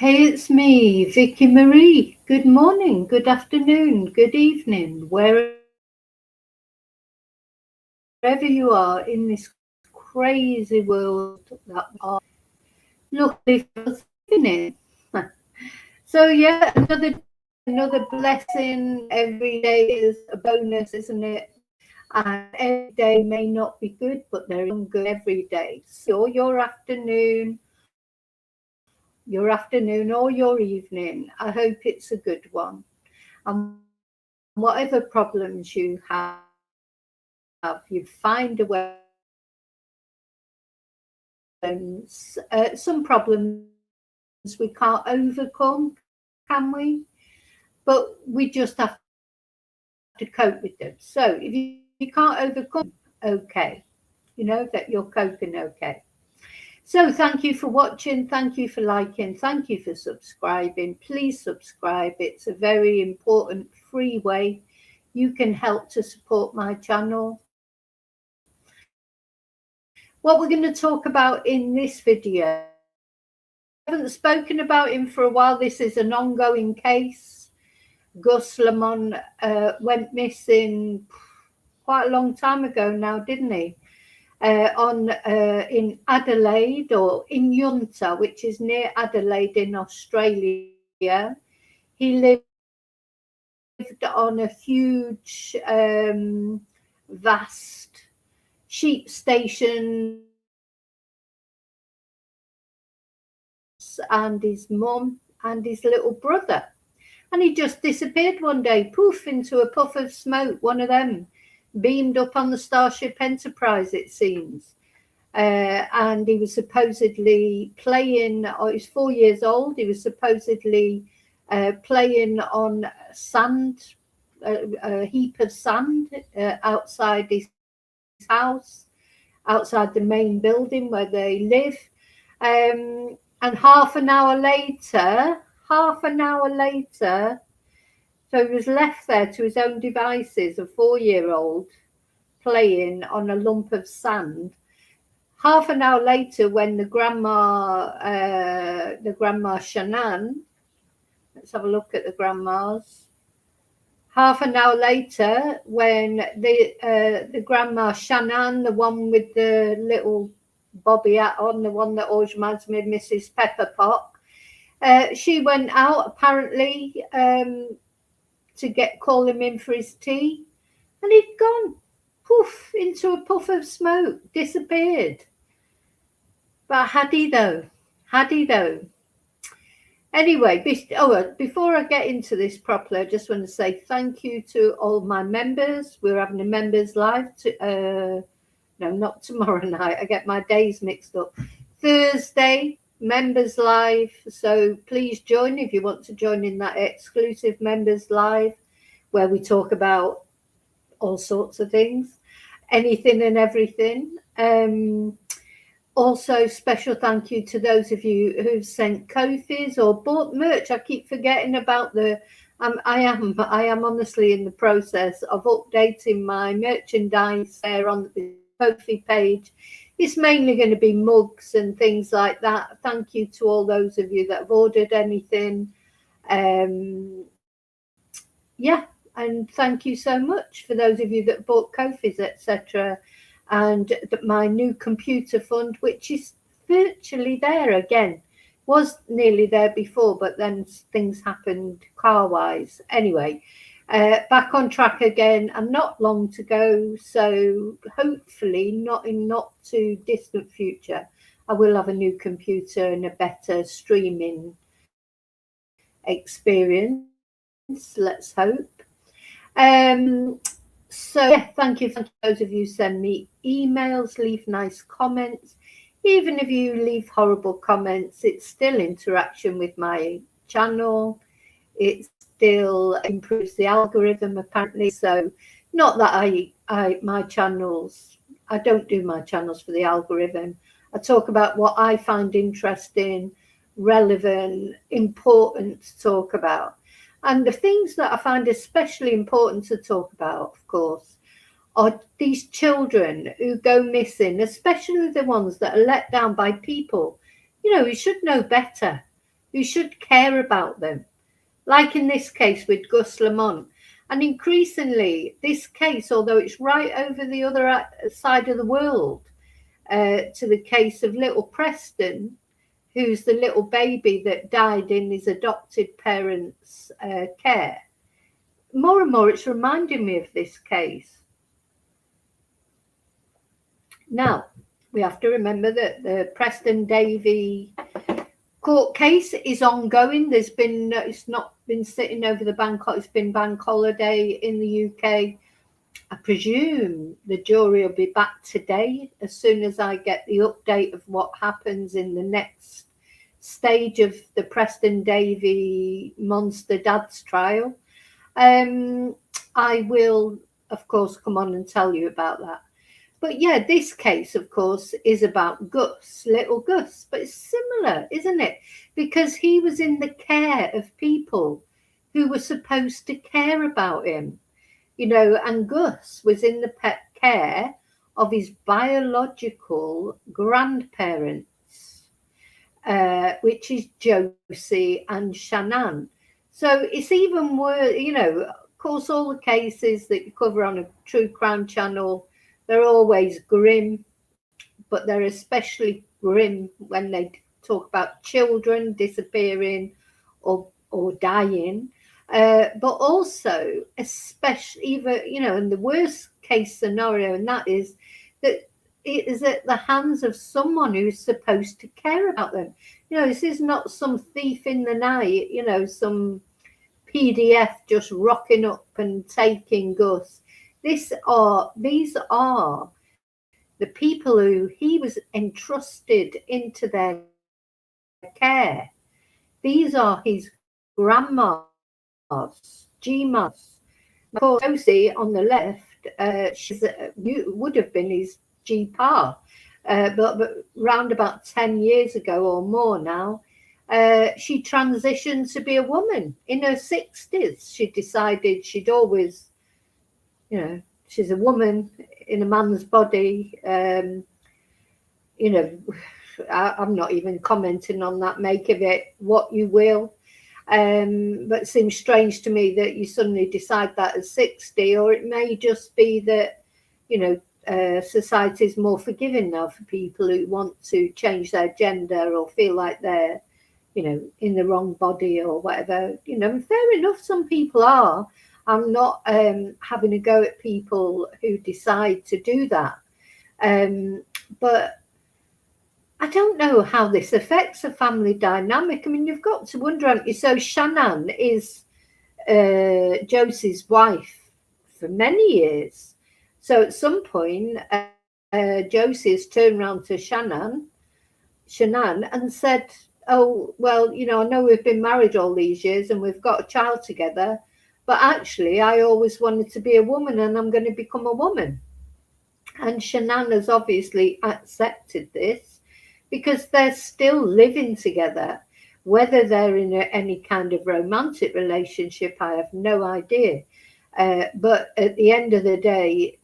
Hey, it's me, Vicky Marie. Good morning, good afternoon, good evening, wherever you are in this crazy world that we are luckily for us living in. So yeah, another blessing. Every day is a bonus, isn't it? And every day may not be good, but there is some good every day. So your afternoon or your evening, I hope it's a good one. And whatever problems you have, you find a way to some problems we can't overcome, can we? But we just have to cope with them. So if you can't overcome them, okay. You know that you're coping okay. So thank you for watching, thank you for liking, thank you for subscribing. Please subscribe. It's a very important free way you can help to support my channel. What we're going to talk about in this video, I haven't spoken about him for a while. This is an ongoing case. Gus Lamont went missing quite a long time ago now, didn't he? In Adelaide or in Yunta, which is near Adelaide in Australia. He lived on a huge, vast sheep station and his mum and his little brother. And he just disappeared one day, poof, into a puff of smoke, one of them beamed up on the Starship Enterprise, it seems. And he was supposedly playing, or he was 4 years old. He was supposedly playing on sand, a heap of sand outside his house, outside the main building where they live. And half an hour later, so he was left there to his own devices, a 4-year-old playing on a lump of sand. Half an hour later, when the grandma Shannon, let's have a look at the grandmas. Half an hour later, when the grandma Shannon, the one with the little bobby hat on, the one that always reminds me of Mrs. Pepper Pot, she went out apparently to call him in for his tea, and he'd gone poof into a puff of smoke, disappeared. But had he though? Had he though? Anyway, before I get into this properly, I just want to say thank you to all my members. We're having a members live. No, not tomorrow night. I get my days mixed up. Thursday, members live. So please join if you want to join in that exclusive members live, where we talk about all sorts of things, anything and everything. Also, special thank you to those of you who've sent Ko-fis or bought merch. I keep forgetting about I am honestly in the process of updating my merchandise there on the Ko-fi page. It's mainly going to be mugs and things like that. Thank you to all those of you that have ordered anything. Yeah, and thank you so much for those of you that bought Ko-fis, etc. And my new computer fund, which is virtually there again, was nearly there before, but then things happened car-wise. Anyway, back on track again, and not long to go. So hopefully, not in not too distant future, I will have a new computer and a better streaming experience. Let's hope. So yeah, thank you those of you send me emails, leave nice comments. Even if you leave horrible comments, it's still interaction with my channel. It still improves the algorithm apparently. So not that I don't do my channels for the algorithm. I talk about what I find interesting, relevant, important to talk about. And the things that I find especially important to talk about, of course, are these children who go missing, especially the ones that are let down by people, who should know better. who should care about them, like in this case with Gus Lamont. And increasingly, this case, although it's right over the other side of the world, to the case of little Preston, who's the little baby that died in his adopted parents' care. More and more, it's reminding me of this case. Now, we have to remember that the Preston Davy court case is ongoing. It's not been sitting over the bank. It's been bank holiday in the UK. I presume the jury will be back today as soon as I get the update of what happens in the next stage of the Preston Davy Monster Dads trial. I will, of course, come on and tell you about that. But yeah, this case, of course, is about Gus, little Gus. But it's similar, isn't it? Because he was in the care of people who were supposed to care about him. You know, and Gus was in the care of his biological grandparents, which is Josie and Shannon. So it's even worse, you know, of course, all the cases that you cover on a true crime channel, they're always grim, but they're especially grim when they talk about children disappearing or dying. But also, especially, even, you know, in the worst case scenario, and that is that it is at the hands of someone who's supposed to care about them. You know, this is not some thief in the night, you know, some PDF just rocking up and taking Gus. These are the people who he was entrusted into their care. These are his grandmas, G-mas. Of course, Josie on the left, would have been his G-pa, but round about 10 years ago or more now, she transitioned to be a woman in her 60s. She decided she'd always, you know, she's a woman in a man's body. You know, I'm not even commenting on that. Make of it what you will. But it seems strange to me that you suddenly decide that at 60, or it may just be that, you know, society is more forgiving now for people who want to change their gender or feel like they're, you know, in the wrong body or whatever. You know, fair enough, some people are. I'm not having a go at people who decide to do that. But I don't know how this affects a family dynamic. I mean, you've got to wonder, haven't you? So Shannon is Josie's wife for many years. So at some point, Josie has turned around to Shannon and said, oh, well, you know, I know we've been married all these years and we've got a child together, but actually I always wanted to be a woman and I'm going to become a woman. And Shannon has obviously accepted this because they're still living together. Whether they're in any kind of romantic relationship, I have no idea. But at the end of the day,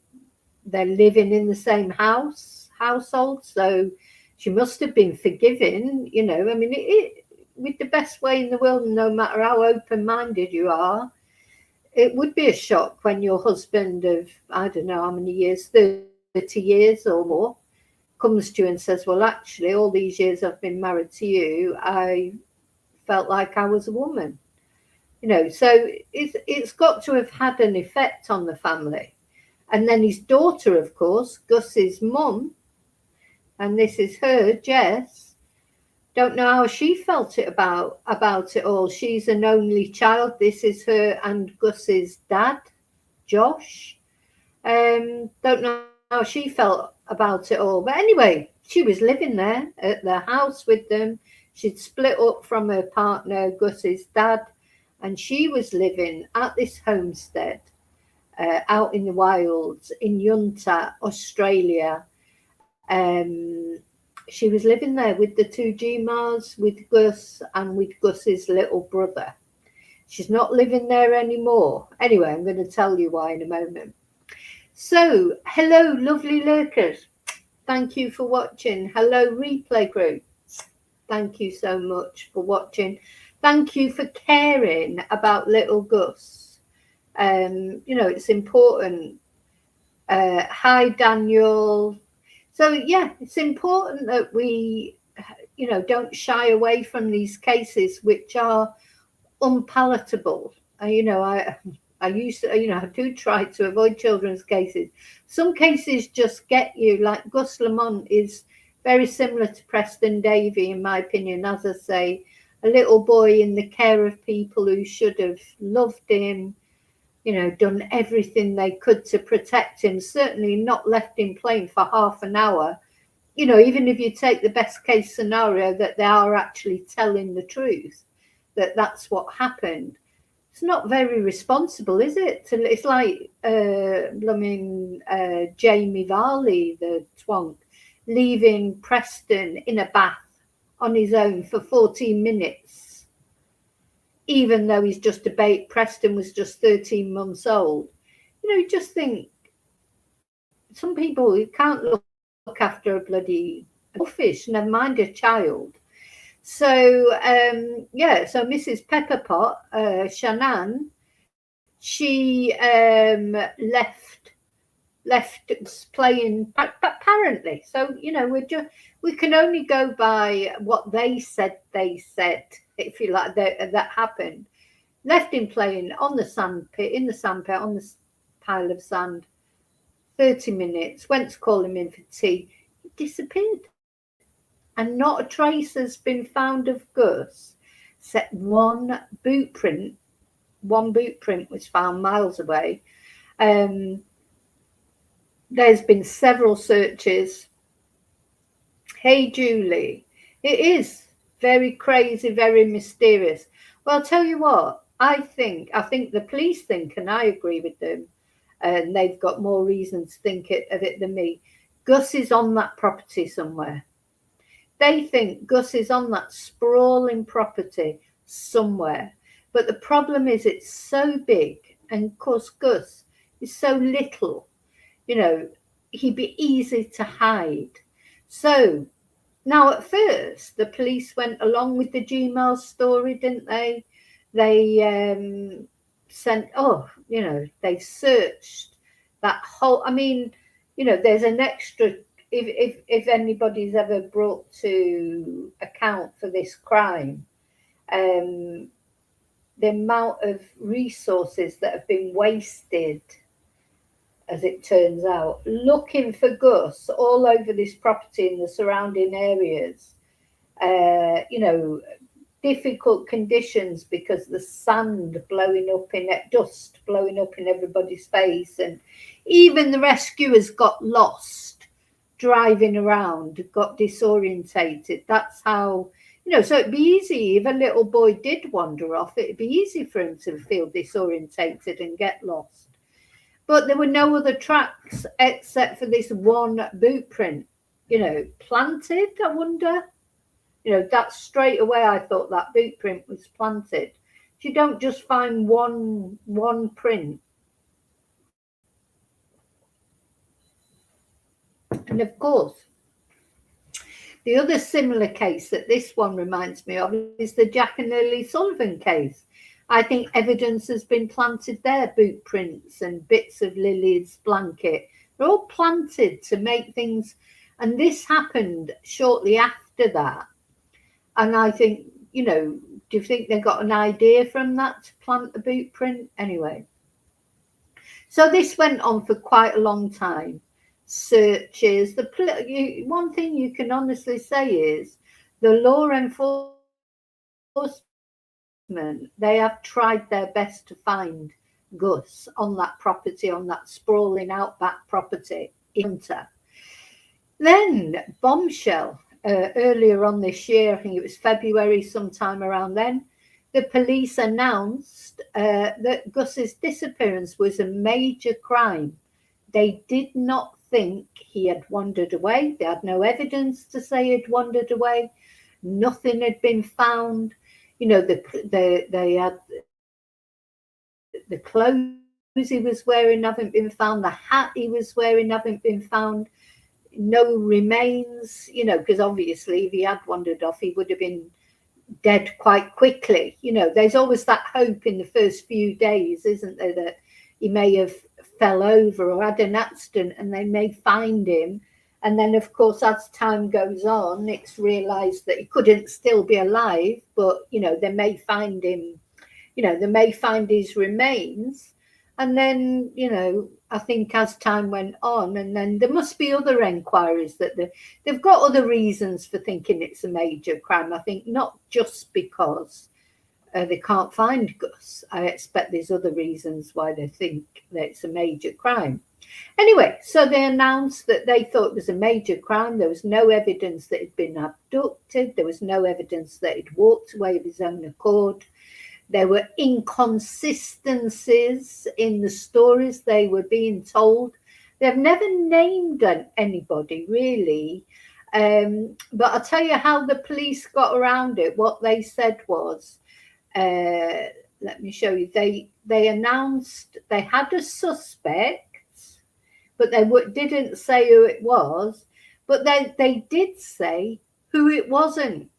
they're living in the same household. So she must have been forgiving, you know. I mean, with the best way in the world, no matter how open-minded you are, it would be a shock when your husband of, I don't know how many years, 30 years or more, comes to you and says, well, actually, all these years I've been married to you, I felt like I was a woman. You know, so it's got to have had an effect on the family. And then his daughter, of course, Gus's mum, and this is her, Jess, don't know how she felt about it all. She's an only child. This is her and Gus's dad, Josh. Don't know how she felt about it all. But anyway, she was living there at their house with them. She'd split up from her partner, Gus's dad, and she was living at this homestead out in the wilds in Yunta, Australia. She was living there with the two G-Mars, with Gus and with Gus's little brother. She's not living there anymore. Anyway, I'm going to tell you why in a moment. So, hello, lovely lurkers. Thank you for watching. Hello, replay crew. Thank you so much for watching. Thank you for caring about little Gus. It's important. Hi, Daniel. So, yeah, it's important that we, don't shy away from these cases which are unpalatable. I used to, I do try to avoid children's cases. Some cases just get you, like Gus Lamont is very similar to Preston Davy, in my opinion. As I say, a little boy in the care of people who should have loved him, done everything they could to protect him, certainly not left him playing for half an hour. Even if you take the best case scenario that they are actually telling the truth, that's what happened. It's not very responsible, is it? It's like Jamie Varley, the twonk, leaving Preston in a bath on his own for 14 minutes, even though he's just a babe. Preston was just 13 months old. You just think some people, you can't look after a bloody fish, never mind a child. So, so Mrs. Pepperpot, Shannon, she left playing apparently. So, we can only go by what they said, if you like, that happened. Left him playing on the sandpit, on the pile of sand, 30 minutes, went to call him in for tea, he disappeared. And not a trace has been found of Gus, except one boot print. One boot print was found miles away. There's been several searches. Hey, Julie, it is very crazy, very mysterious. Well, I'll tell you what, I think the police think, and I agree with them, and they've got more reason to think of it than me. Gus is on that property somewhere. They think Gus is on that sprawling property somewhere. But the problem is it's so big, and of course Gus is so little, he'd be easy to hide. So now at first the police went along with the Gmail story, didn't they? They they searched that whole, there's an extra, if anybody's ever brought to account for this crime, the amount of resources that have been wasted, as it turns out, looking for Gus all over this property in the surrounding areas. Difficult conditions because the sand blowing up in it, dust blowing up in everybody's face, and even the rescuers got lost driving around, got disorientated. That's how, so it'd be easy if a little boy did wander off, it'd be easy for him to feel disorientated and get lost. But there were no other tracks except for this one boot print, planted, I wonder. That's straight away I thought that boot print was planted. You don't just find one print. And of course, the other similar case that this one reminds me of is the Jack and Lily Sullivan case. I think evidence has been planted there, boot prints and bits of Lily's blanket. They're all planted to make things, and this happened shortly after that. And I think, do you think they got an idea from that to plant the boot print? Anyway, so this went on for quite a long time. Searches. One thing you can honestly say is the law enforcement, they have tried their best to find Gus on that property, on that sprawling outback property in winter. Then bombshell. Earlier on this year, I think it was February, sometime around then, the police announced that Gus's disappearance was a major crime. They did not think he had wandered away. They had no evidence to say he'd wandered away. Nothing had been found. They had the clothes he was wearing haven't been found. The hat he was wearing haven't been found. no remains, you know, because obviously if he had wandered off, he would have been dead quite quickly. You know, there's always that hope in the first few days, isn't there, that he may have fell over or had an accident and they may find him. And then, of course, as time goes on, it's realised that he couldn't still be alive, but, you know, they may find him, you know, they may find his remains. And then, you know, I think as time went on, and then there must be other enquiries that they've got other reasons for thinking it's a major crime. I think not just because they can't find Gus. I expect there's other reasons why they think that it's a major crime. Anyway, so they announced that they thought it was a major crime. There was no evidence that he'd been abducted. There was no evidence that he'd walked away of his own accord. There were inconsistencies in the stories they were being told. They've never named anybody, really. But I'll tell you how the police got around it. What they said was, let me show you. They announced they had a suspect, but they didn't say who it was. But they did say who it wasn't.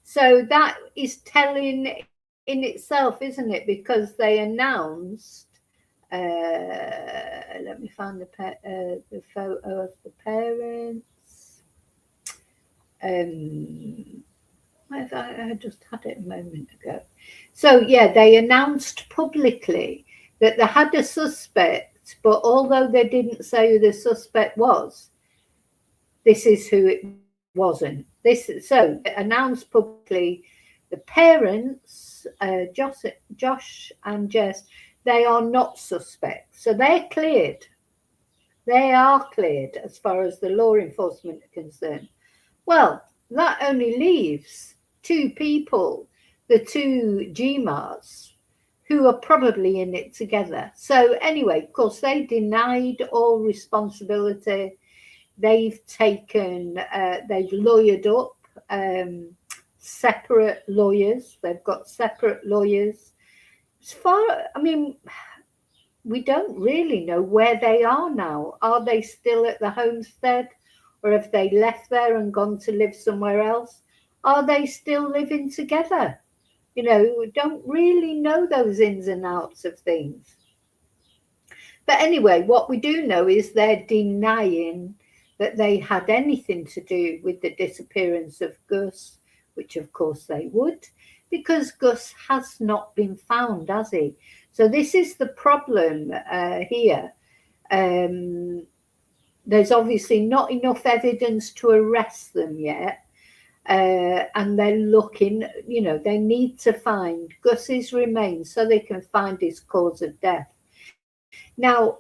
So that is telling in itself, isn't it? Because they announced, let me find the photo of the parents. I just had it a moment ago. So yeah, they announced publicly that they had a suspect, but although they didn't say who the suspect was, this is who it wasn't. So announced publicly, the parents, Josh and Jess, they are not suspects. So they're cleared. They are cleared as far as the law enforcement are concerned. Well, that only leaves two people, the two GMAs, who are probably in it together. So anyway, of course, they denied all responsibility. They've taken, they've lawyered up, separate lawyers. They've got separate lawyers. As far, I mean, we don't really know where they are now. Are they still at the homestead, or have they left there and gone to live somewhere else? Are they still living together? You know, we don't really know those ins and outs of things. But anyway, what we do know is they're denying that they had anything to do with the disappearance of Gus, which of course they would, because Gus has not been found, has he? So this is the problem here. There's obviously not enough evidence to arrest them yet. And they're looking, you know, they need to find Gus's remains so they can find his cause of death. Now,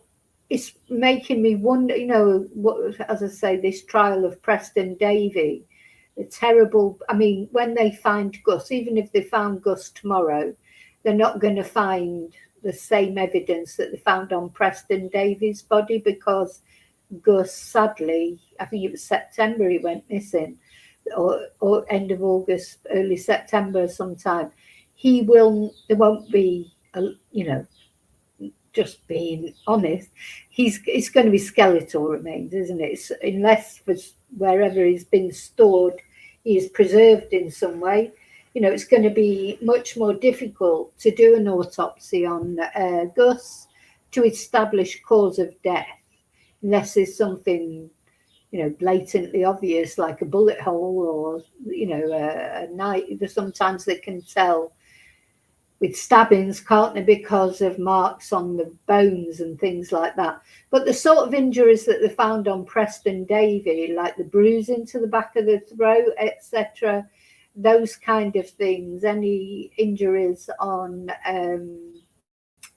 it's making me wonder, you know, what, as I say, this trial of Preston Davey, the terrible, I mean, when they find Gus, even if they found Gus tomorrow, they're not going to find the same evidence that they found on Preston Davey's body, because Gus, sadly, I think it was September he went missing, or end of August, early September sometime. There won't be, you know, just being honest, it's going to be skeletal remains, isn't it? Unless for wherever he's been stored, he is preserved in some way. You know, it's going to be much more difficult to do an autopsy on Gus to establish cause of death, unless there's something, you know, blatantly obvious, like a bullet hole, or, you know, a knife. Sometimes they can tell with stabbings, can't they, because of marks on the bones and things like that. But the sort of injuries that they found on Preston Davey, like the bruising to the back of the throat, etc., those kind of things, any injuries on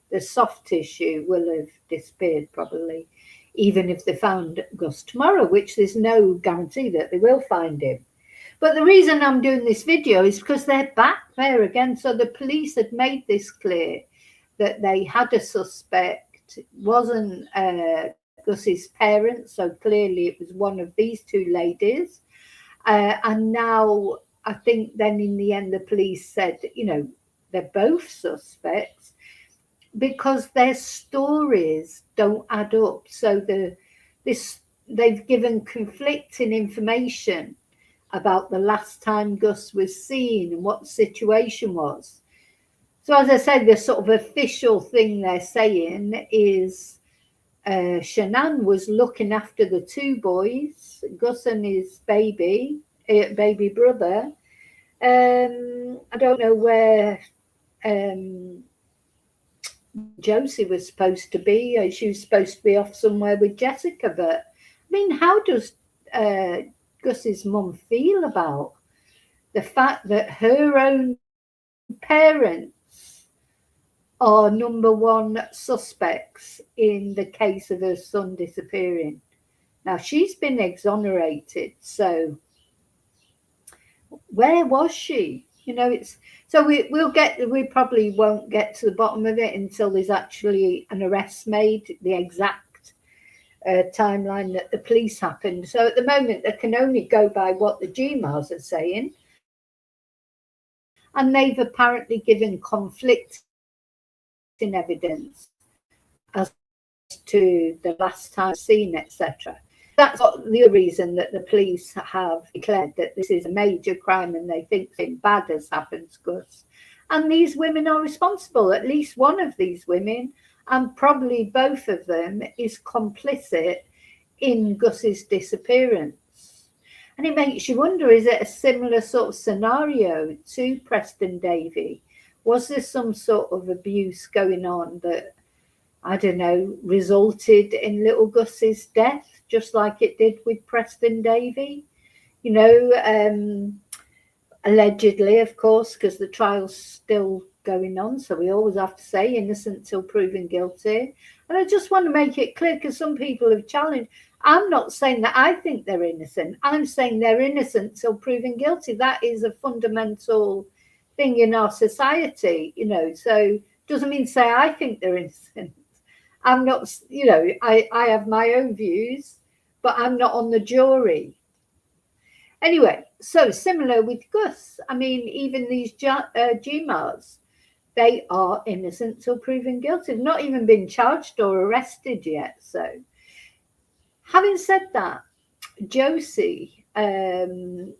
the soft tissue will have disappeared probably, even if they found Gus tomorrow, which there's no guarantee that they will find him. But the reason I'm doing this video is because they're back there again. So the police had made this clear that they had a suspect. It wasn't Gus's parents, so clearly it was one of these two ladies. And now I think then in the end the police said, you know, they're both suspects because their stories don't add up. So this they've given conflicting information about the last time Gus was seen and what the situation was. So as I said, the sort of official thing they're saying is Shanann was looking after the two boys, Gus and his baby brother. I don't know where Josie was supposed to be. She was supposed to be off somewhere with Jessica. But I mean, how does Gus's mum feel about the fact that her own parents are number one suspects in the case of her son disappearing? Now, she's been exonerated, so where was she? You know, it's so we probably won't get to the bottom of it until there's actually an arrest made, the exact timeline that the police happened. So at the moment, they can only go by what the GMAs are saying, and they've apparently given conflicting evidence as to the last time seen, etc. That's the reason that the police have declared that this is a major crime and they think something bad has happened to Gus. And these women are responsible. At least one of these women, and probably both of them, is complicit in Gus's disappearance. And it makes you wonder, is it a similar sort of scenario to Preston Davey? Was there some sort of abuse going on that, I don't know, resulted in little Gus's death, just like it did with Preston Davey? You know, allegedly, of course, because the trial's still going on. So we always have to say innocent till proven guilty. And I just want to make it clear, because some people have challenged. I'm not saying that I think they're innocent. I'm saying they're innocent till proven guilty. That is a fundamental thing in our society, you know. So doesn't mean say I think they're innocent. I'm not, you know, I have my own views, but I'm not on the jury. Anyway, so similar with Gus. I mean, even these GMAs, they are innocent till proven guilty. They've not even been charged or arrested yet. So having said that, Josie, the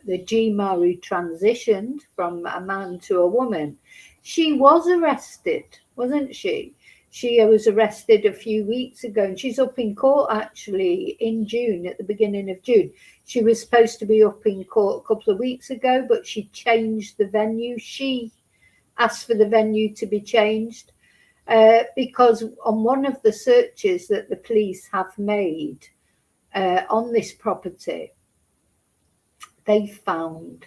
GMA who transitioned from a man to a woman, she was arrested, wasn't she? She was arrested a few weeks ago, and she's up in court actually in June, at the beginning of June. She was supposed to be up in court a couple of weeks ago, but she changed the venue. She asked for the venue to be changed because on one of the searches that the police have made on this property, they found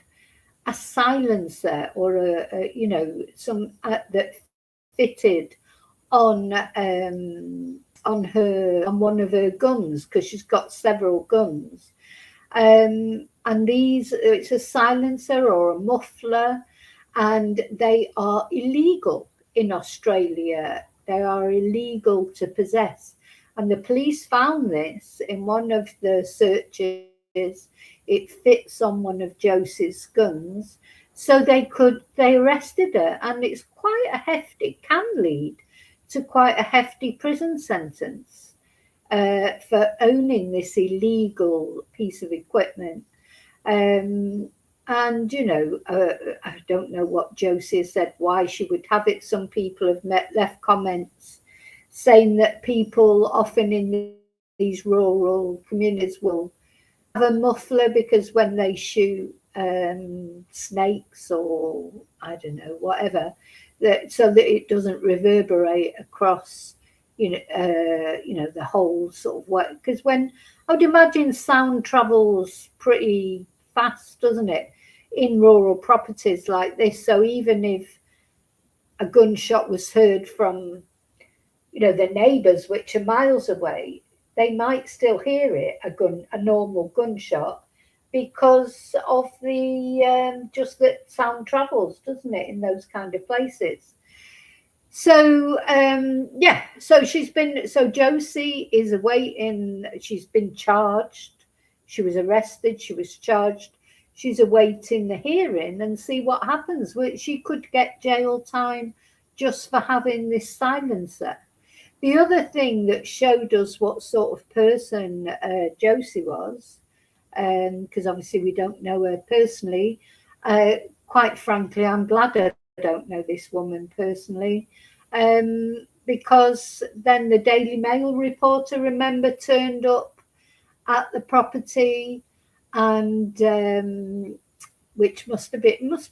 a silencer or a you know, some that fitted on one of her guns, because she's got several guns, and these, it's a silencer or a muffler, and they are illegal in Australia. They are illegal to possess, and the police found this in one of the searches. It fits on one of Josie's guns, so they arrested her, and it's quite a hefty, can lead to quite a hefty prison sentence for owning this illegal piece of equipment. And, you know, I don't know what Josie has said, why she would have it. Some people have left comments saying that people often in these rural communities will have a muffler because when they shoot snakes or I don't know, whatever, so that it doesn't reverberate across, you know, the whole sort of way. Because when I would imagine sound travels pretty fast, doesn't it, in rural properties like this? So even if a gunshot was heard from, you know, the neighbours, which are miles away, they might still hear it, a normal gunshot, because of the just that sound travels, doesn't it, in those kind of places. So yeah, so Josie is awaiting. She's been charged. She was arrested. She was charged. She's awaiting the hearing and see what happens. She could get jail time just for having this silencer. The other thing that showed us what sort of person Josie was, because obviously we don't know her personally. Quite frankly, I'm glad I don't know this woman personally, because then the Daily Mail reporter, remember, turned up at the property, and which must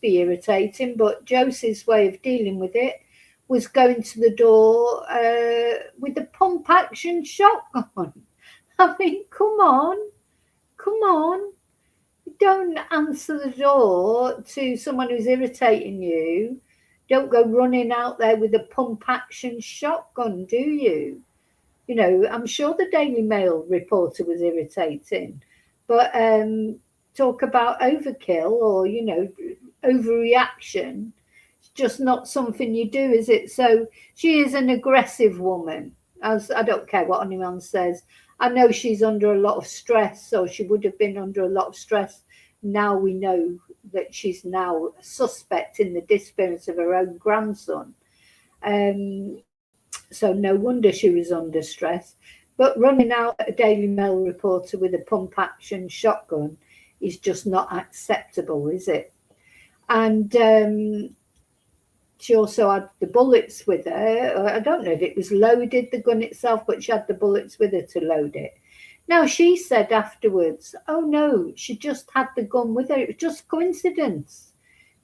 be irritating. But Josie's way of dealing with it was going to the door with a pump action shotgun. I mean, come on, come on. Don't answer the door to someone who's irritating you. Don't go running out there with a pump action shotgun, do you? You know, I'm sure the Daily Mail reporter was irritating, but talk about overkill or, you know, overreaction. It's just not something you do, is it? So she is an aggressive woman, as I don't care what anyone says. I know she's under a lot of stress, or she would have been under a lot of stress. Now we know that she's now a suspect in the disappearance of her own grandson. So no wonder she was under stress. But running out at a Daily Mail reporter with a pump action shotgun is just not acceptable, is it? And she also had the bullets with her. I don't know if it was loaded, the gun itself, but she had the bullets with her to load it. Now, she said afterwards, oh no, she just had the gun with her. It was just coincidence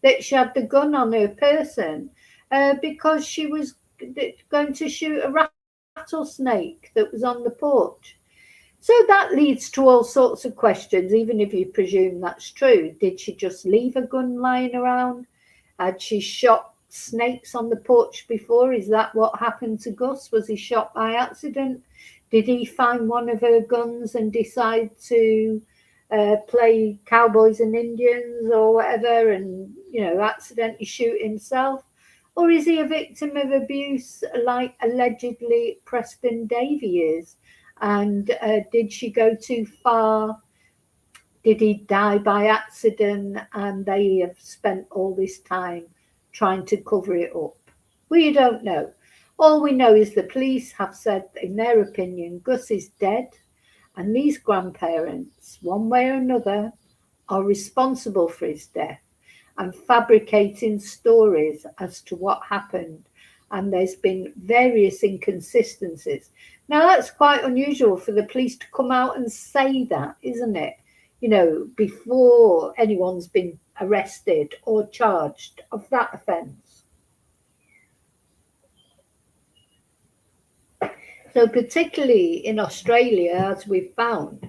that she had the gun on her person because she was going to shoot a rattlesnake that was on the porch. So that leads to all sorts of questions, even if you presume that's true. Did she just leave a gun lying around? Had she shot snakes on the porch before? Is that what happened to Gus? Was he shot by accident? Did he find one of her guns and decide to play cowboys and Indians or whatever and, you know, accidentally shoot himself? Or is he a victim of abuse like allegedly Preston Davy is? And did she go too far? Did he die by accident and they have spent all this time trying to cover it up? We don't know. All we know is the police have said, in their opinion, Gus is dead, and these grandparents, one way or another, are responsible for his death and fabricating stories as to what happened. And there's been various inconsistencies. Now, that's quite unusual for the police to come out and say that, isn't it? You know, before anyone's been arrested or charged of that offence. So particularly in Australia, as we've found,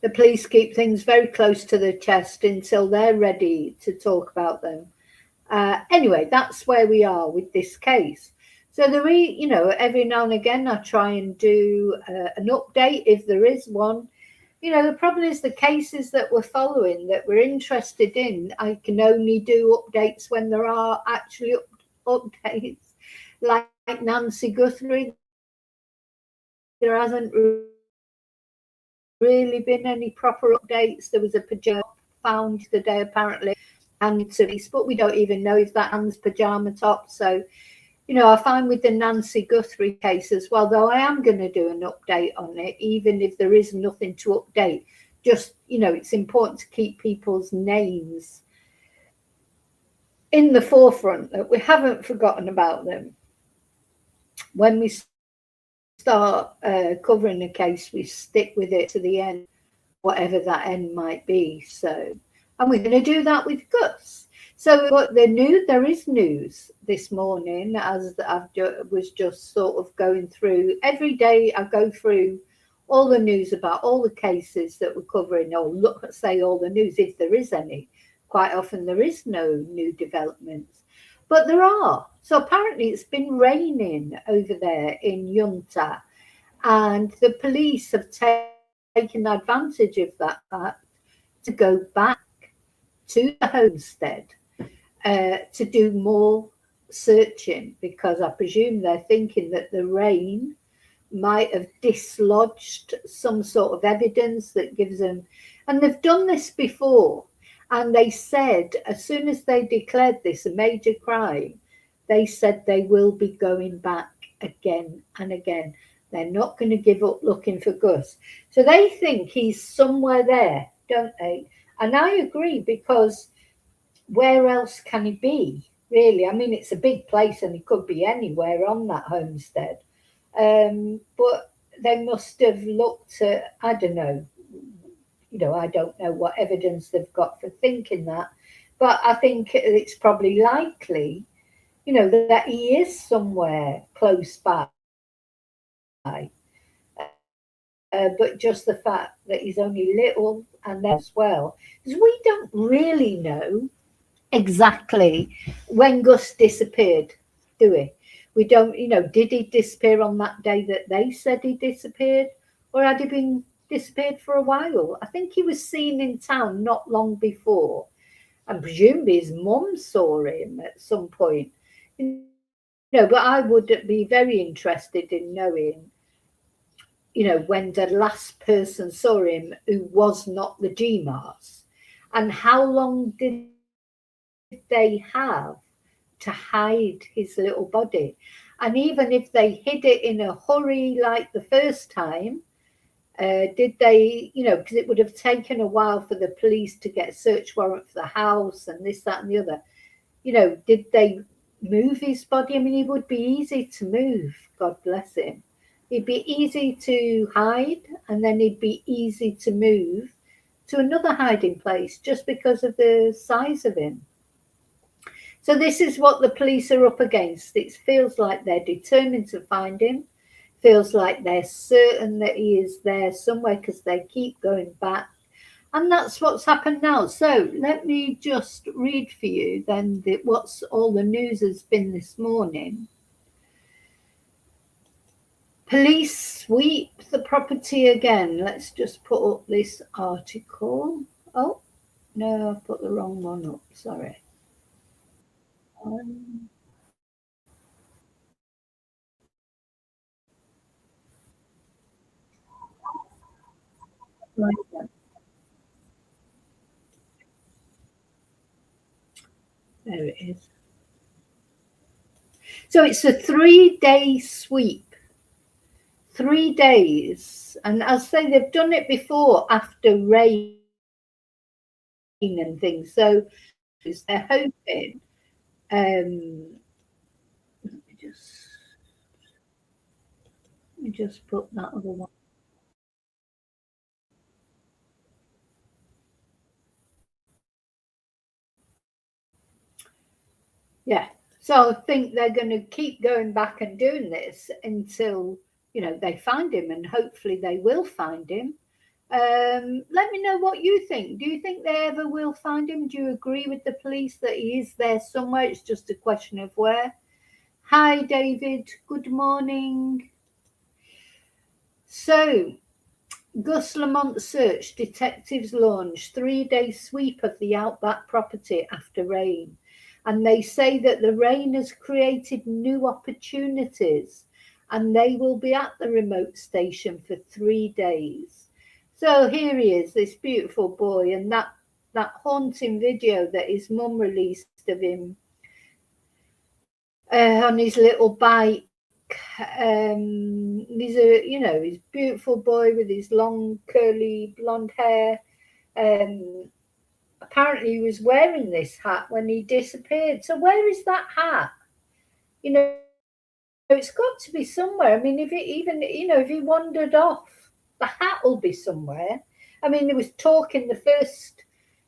the police keep things very close to their chest until they're ready to talk about them. Anyway, that's where we are with this case. So you know, every now and again I try and do an update if there is one. You know, the problem is the cases that we're following, that we're interested in, I can only do updates when there are actually updates. Like Nancy Guthrie, there hasn't really been any proper updates. There was a pajama found the day apparently, and but we don't even know if that Anne's pajama top. So, you know, I find with the Nancy Guthrie case as well, though I am going to do an update on it, even if there is nothing to update. Just, you know, it's important to keep people's names in the forefront, that we haven't forgotten about them. When we start covering a case, we stick with it to the end, whatever that end might be. So, and we're going to do that with Gus. So, but there is news this morning, as I was just sort of going through. Every day I go through all the news about all the cases that we're covering, or say all the news, if there is any. Quite often there is no new developments, but there are. So apparently it's been raining over there in Junta, and the police have taken advantage of that fact to go back to the homestead to do more searching, because I presume they're thinking that the rain might have dislodged some sort of evidence that gives them, and they've done this before. And they said as soon as they declared this a major crime, they said they will be going back again and again. They're not going to give up looking for Gus. So they think he's somewhere there, don't they? And I agree, because where else can he be, really? I mean, it's a big place and he could be anywhere on that homestead. But they must have looked at, I don't know, I don't know what evidence they've got for thinking that. But I think it's probably likely, that he is somewhere close by. But just the fact that he's only little and there as well, because we don't really know exactly when Gus disappeared, do we? We don't, did he disappear on that day that they said he disappeared, or had he been disappeared for a while? I think he was seen in town not long before, and presumably his mum saw him at some point. But I would be very interested in knowing, when the last person saw him who was not the GMARS, and how long did they have to hide his little body. And even if they hid it in a hurry like the first time, did they, because it would have taken a while for the police to get a search warrant for the house and this, that, and the other. Did they move his body? I mean, he would be easy to move, God bless him. He'd be easy to hide, and then he'd be easy to move to another hiding place just because of the size of him. So this is what the police are up against. It feels like they're determined to find him. Feels like they're certain that he is there somewhere because they keep going back. And that's what's happened now. So let me just read for you then what's all the news has been this morning. Police sweep the property again. Let's just put up this article. Oh, no, I've put the wrong one up. Sorry. Right. There it is. So it's a 3-day sweep. 3 days. And as I say, they've done it before after rain and things. So they're hoping. Let me just put that other one. Yeah. So I think they're going to keep going back and doing this until, they find him, and hopefully they will find him. Let me know what you think. Do you think they ever will find him? Do you agree with the police that he is there somewhere? It's just a question of where. Hi, David. Good morning. So, Gus Lamont search. Detectives launch 3-day sweep of the Outback property after rain. And they say that the rain has created new opportunities, and they will be at the remote station for 3 days. So here he is, this beautiful boy, and that haunting video that his mum released of him on his little bike. He's he's beautiful boy with his long curly blonde hair. Apparently he was wearing this hat when he disappeared. So where is that hat? It's got to be somewhere. I mean, if it even, if he wandered off, the hat will be somewhere. I mean, there was talk in the first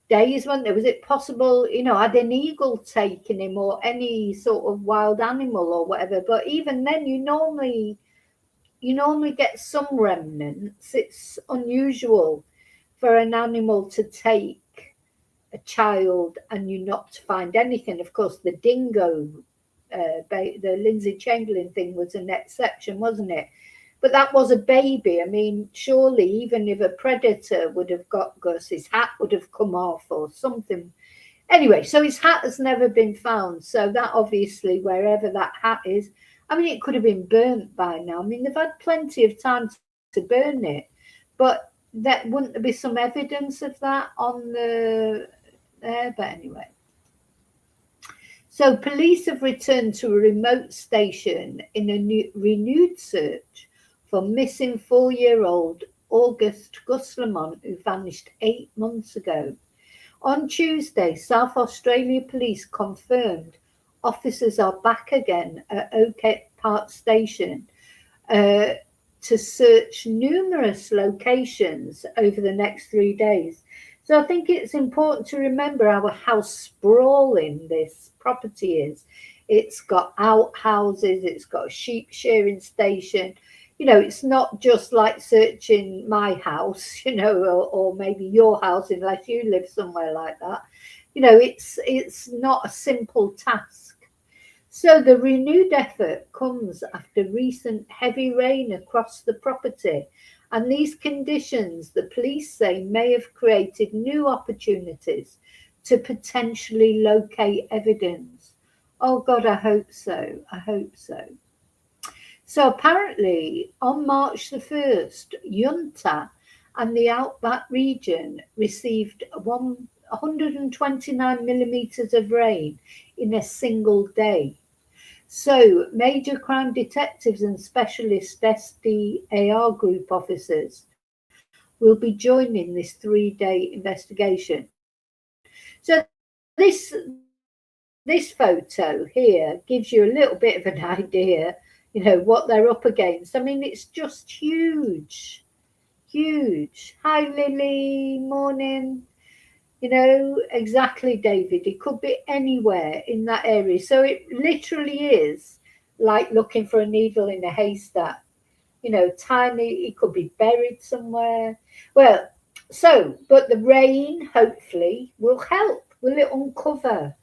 days, wasn't there? Was it possible, had an eagle taken him or any sort of wild animal or whatever? But even then, you normally get some remnants. It's unusual for an animal to take a child and you not to find anything. Of course, the dingo, the Lindsay Chamberlain thing was an exception, wasn't it? But that was a baby. I mean, surely even if a predator would have got Gus, his hat would have come off or something. Anyway, so his hat has never been found. So that obviously, wherever that hat is, I mean, it could have been burnt by now. I mean, they've had plenty of time to burn it, but that wouldn't there be some evidence of that on the there? But anyway. So police have returned to a remote station in a renewed search for missing 4-year-old August Gus Lamont, who vanished 8 months ago. On Tuesday, South Australia Police confirmed officers are back again at Oak Park Station uh, to search numerous locations over the next 3 days. So I think it's important to remember how sprawling this property is. It's got outhouses, it's got a sheep shearing station. It's not just like searching my house, or maybe your house, unless you live somewhere like that. It's not a simple task. So the renewed effort comes after recent heavy rain across the property, and these conditions, the police say, may have created new opportunities to potentially locate evidence. Oh God, I hope so. I hope so. So apparently, on March the 1st, Junta and the Outback region received 129 millimetres of rain in a single day. So major crime detectives and specialist SDAR group officers will be joining this 3-day investigation. So this photo here gives you a little bit of an idea, what they're up against. I mean, it's just huge, huge. Hi, Lily, morning. Exactly, David. It could be anywhere in that area. So it literally is like looking for a needle in a haystack. Tiny, it could be buried somewhere. Well, but the rain hopefully will help. Will it uncover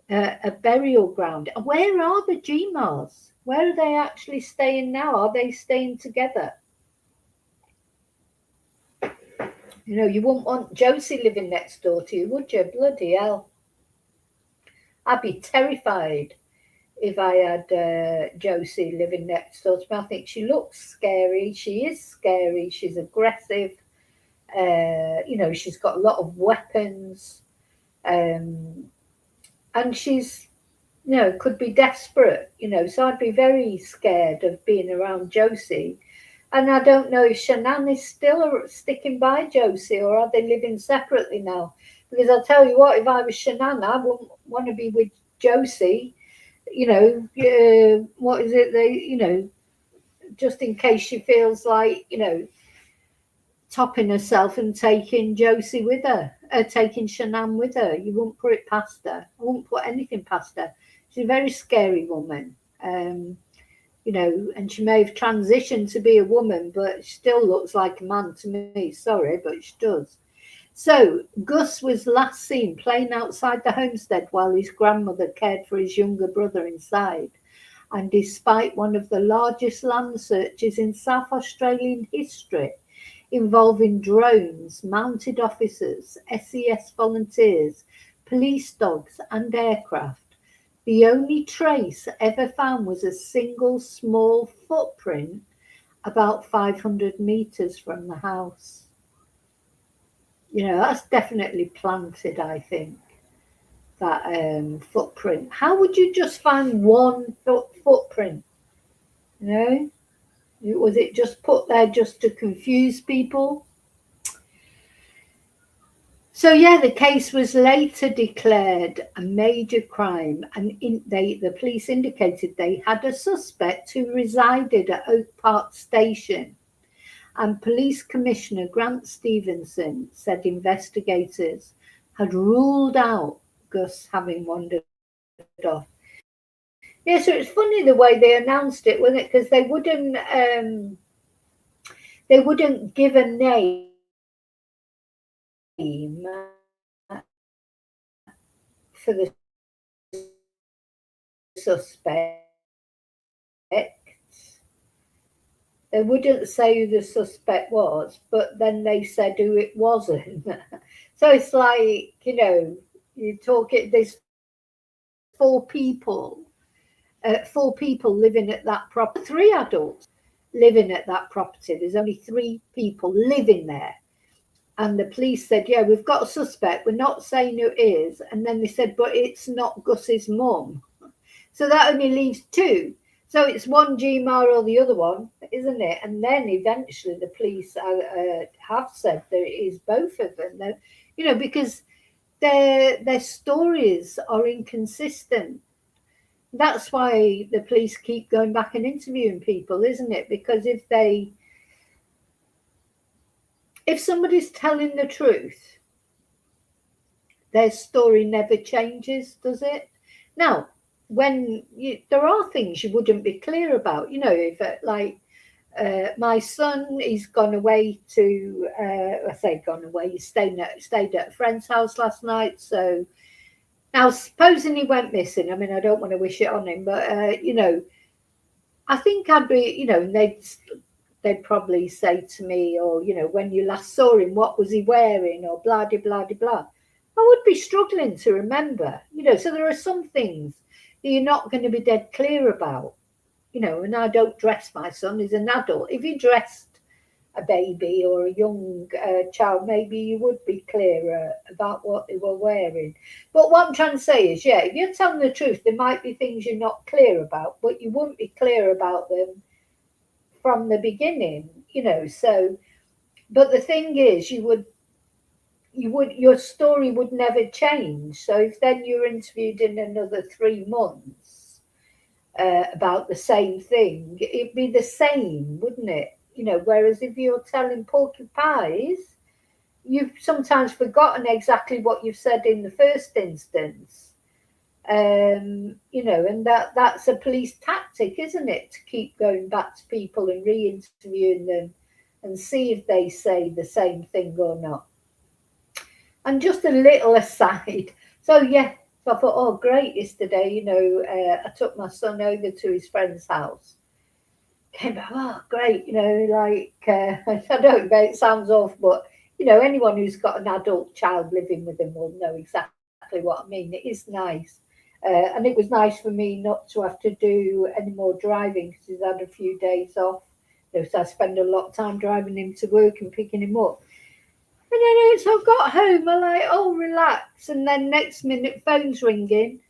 a burial ground? Where are the GMAs? Where are they actually staying now? Are they staying together? You wouldn't want Josie living next door to you, would you? Bloody hell. I'd be terrified if I had Josie living next door to me. I think she looks scary. She is scary. She's aggressive. She's got a lot of weapons. And she's, could be desperate, so I'd be very scared of being around Josie. And I don't know if Shanann is still sticking by Josie, or are they living separately now? Because I'll tell you what, if I was Shanann, I wouldn't want to be with Josie. What is it? Just in case she feels like, topping herself and taking Josie with her, taking Shanann with her. You wouldn't put it past her. I wouldn't put anything past her. She's a very scary woman. And she may have transitioned to be a woman, but she still looks like a man to me. Sorry, but she does. So Gus was last seen playing outside the homestead while his grandmother cared for his younger brother inside. And despite one of the largest land searches in South Australian history, involving drones, mounted officers, SES volunteers, police dogs, and aircraft, the only trace ever found was a single small footprint about 500 metres from the house. That's definitely planted, I think, that footprint. How would you just find one footprint? Was it just put there just to confuse people? So yeah, the case was later declared a major crime, and the police indicated they had a suspect who resided at Oak Park Station. And Police Commissioner Grant Stevenson said investigators had ruled out Gus having wandered off. Yeah, so it's funny the way they announced it, wasn't it? Because they wouldn't give a name for the suspect. They wouldn't say who the suspect was, but then they said who it wasn't. So it's like, you talk it. There's four people living at that property. 3 adults living at that property. There's only 3 people living there. And the police said, yeah, we've got a suspect. We're not saying who it is. And then they said, but it's not Gus's mum. So that only leaves two. So it's one Gma or the other one, isn't it? And then eventually the police have said that it is both of them. They're, because their stories are inconsistent. That's why the police keep going back and interviewing people, isn't it? Because if somebody's telling the truth, their story never changes, does it? Now, when there are things you wouldn't be clear about, if my son, he's gone away to, I say gone away, he stayed at a friend's house last night. So now, supposing he went missing, I mean, I don't want to wish it on him, but, I think I'd be, and they'd probably say to me, or, when you last saw him, what was he wearing, or blah, blah, blah, blah. I would be struggling to remember, so there are some things that you're not going to be dead clear about, and I don't dress my son, he's an adult. If you dressed a baby or a young child, maybe you would be clearer about what they were wearing. But what I'm trying to say is, yeah, if you're telling the truth, there might be things you're not clear about, but you wouldn't be clear about them from the beginning, so, but the thing is, your story would never change. So if then you're interviewed in another 3 months about the same thing, it'd be the same, wouldn't it? Whereas if you're telling porcupines, you've sometimes forgotten exactly what you've said in the first instance. And that's a police tactic, isn't it? To keep going back to people and re-interviewing them and see if they say the same thing or not. And just a little aside. So yeah, so I thought, oh great, yesterday, I took my son over to his friend's house. Came back, oh great, I don't know, it sounds awful, but anyone who's got an adult child living with them will know exactly what I mean. It is nice. And it was nice for me not to have to do any more driving because he's had a few days off. So I spend a lot of time driving him to work and picking him up. And then so I got home, I'm like, oh, relax. And then next minute, phone's ringing.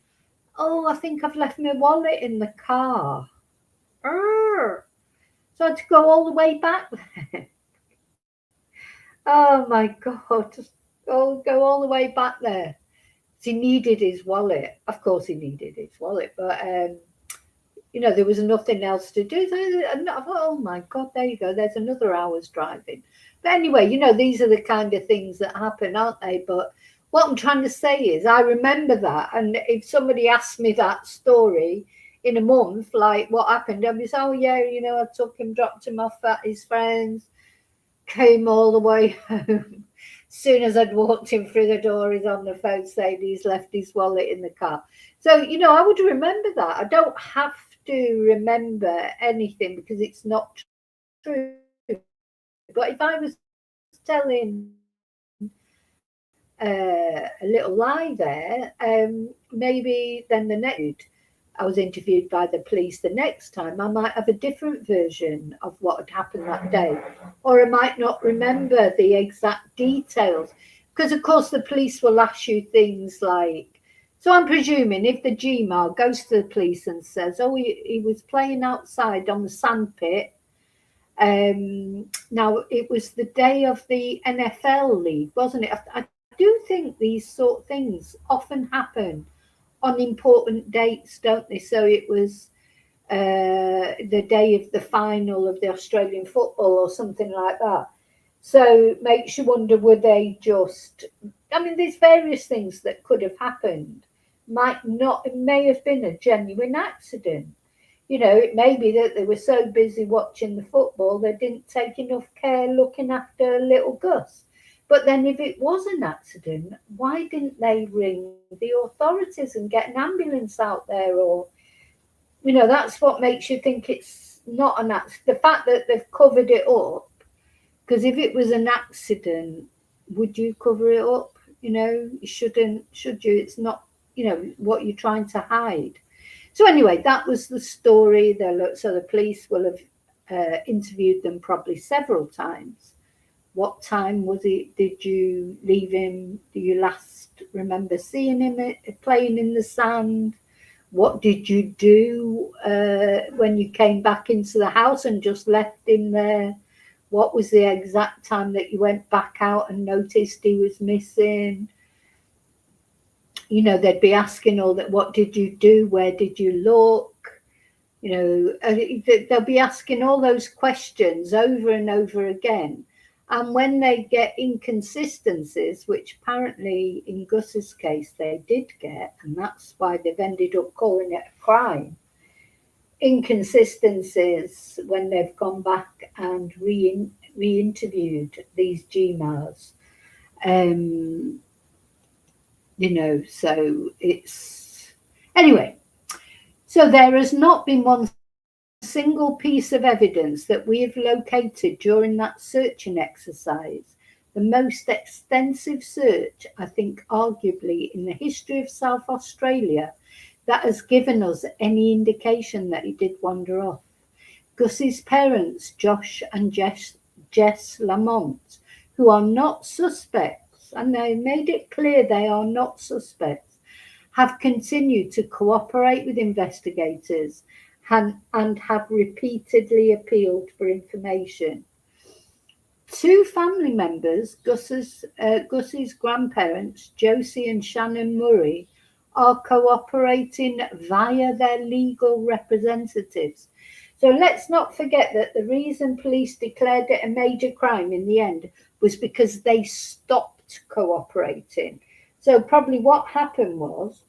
Oh, I think I've left my wallet in the car. So I had to go all the way back there. Oh my God, just go all the way back there. He needed his wallet. Of course he needed his wallet, but there was nothing else to do. So I thought, oh my God, there you go. There's another hour's driving. But anyway, these are the kind of things that happen, aren't they? But what I'm trying to say is I remember that. And if somebody asked me that story in a month, like what happened, I'd be saying, oh yeah, I took him, dropped him off at his friends, came all the way home. As soon as I'd walked him through the door, he's on the phone saying he's left his wallet in the car. So, I would remember that. I don't have to remember anything because it's not true. But if I was telling a little lie there, maybe then the next I was interviewed by the police the next time, I might have a different version of what had happened that day, or I might not remember the exact details, because of course the police will ask you things like, so I'm presuming if the GMAR goes to the police and says, oh, he was playing outside on the sandpit, now it was the day of the NFL league, wasn't it? I do think these sort of things often happen on important dates, don't they? So it was the day of the final of the Australian football or something like that. So it makes you wonder, were they just, there's various things that could have happened. It may have been a genuine accident. It may be that they were so busy watching the football, they didn't take enough care looking after little Gus. But then if it was an accident, why didn't they ring the authorities and get an ambulance out there? Or, that's what makes you think it's not an accident. The fact that they've covered it up, because if it was an accident, would you cover it up? You shouldn't, should you? It's not, what you're trying to hide. So anyway, that was the story. So the police will have interviewed them probably several times. What time was it? Did you leave him? Do you last remember seeing him playing in the sand? What did you do when you came back into the house and just left him there? What was the exact time that you went back out and noticed he was missing? You know, they'd be asking all that. What did you do? Where did you look? You know, they'll be asking all those questions over and over again. And when they get inconsistencies, which apparently in Gus's case they did get, and that's why they've ended up calling it a crime, inconsistencies when they've gone back and re-interviewed these GMAs, you know, so it's... Anyway, so there has not been one single piece of evidence that we have located during that searching exercise, the most extensive search, I think, arguably in the history of South Australia, that has given us any indication that he did wander off. Gus's parents, Josh and Jess Lamont, who are not suspects, and they made it clear they are not suspects, have continued to cooperate with investigators and have repeatedly appealed for information. Two family members, Gus's grandparents, Josie and Shannon Murray, are cooperating via their legal representatives. So let's not forget that the reason police declared it a major crime in the end was because they stopped cooperating. So probably what happened was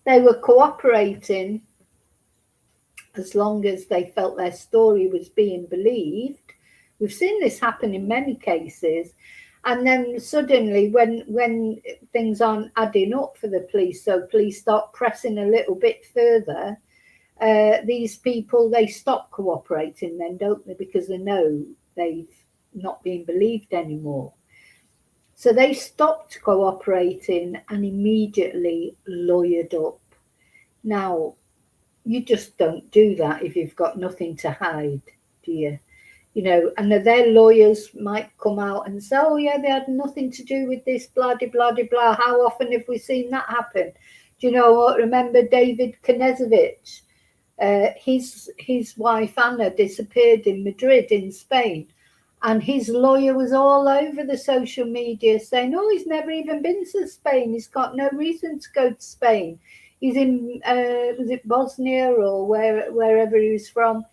they were cooperating as long as they felt their story was being believed. We've seen this happen in many cases. And then suddenly when things aren't adding up for the police, so police start pressing a little bit further, these people, they stop cooperating then, don't they? Because they know they've not been believed anymore. So they stopped cooperating and immediately lawyered up. Now, you just don't do that if you've got nothing to hide, do you? You know, and their lawyers might come out and say, oh, yeah, they had nothing to do with this, blah, blah, blah, blah. How often have we seen that happen? Do you know what? Remember David Knezovich? His wife, Anna, disappeared in Madrid in Spain. And his lawyer was all over the social media saying, oh, he's never even been to Spain. He's got no reason to go to Spain. He's in, was it Bosnia or wherever he was from?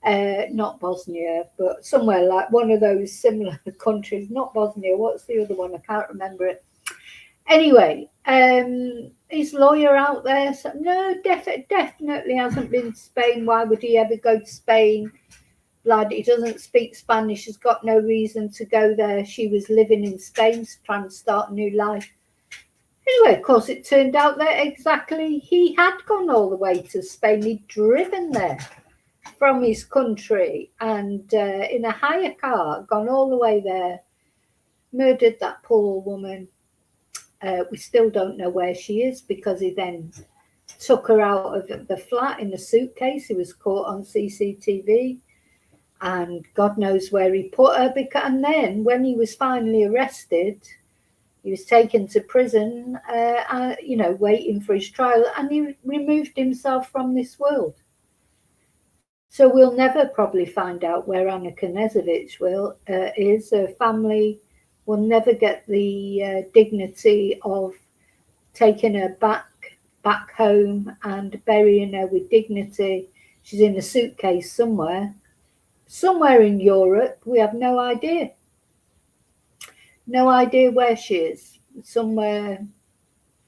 Not Bosnia, but somewhere like one of those similar countries. Not Bosnia. What's the other one? I can't remember it. Anyway, his lawyer out there said, no, definitely hasn't been to Spain. Why would he ever go to Spain? Blood, he doesn't speak Spanish, has got no reason to go there. She was living in Spain, trying to start a new life. Anyway, of course, it turned out that exactly he had gone all the way to Spain. He'd driven there from his country and in a hire car, gone all the way there, murdered that poor woman. We still don't know where she is because he then took her out of the flat in a suitcase. He was caught on CCTV. And God knows where he put her. And then when he was finally arrested, he was taken to prison, you know, waiting for his trial, and he removed himself from this world. So we'll never probably find out where Anna Knezovich is. Her family will never get the dignity of taking her back home and burying her with dignity. She's in a suitcase somewhere in Europe. We have no idea. No idea where she is. Somewhere,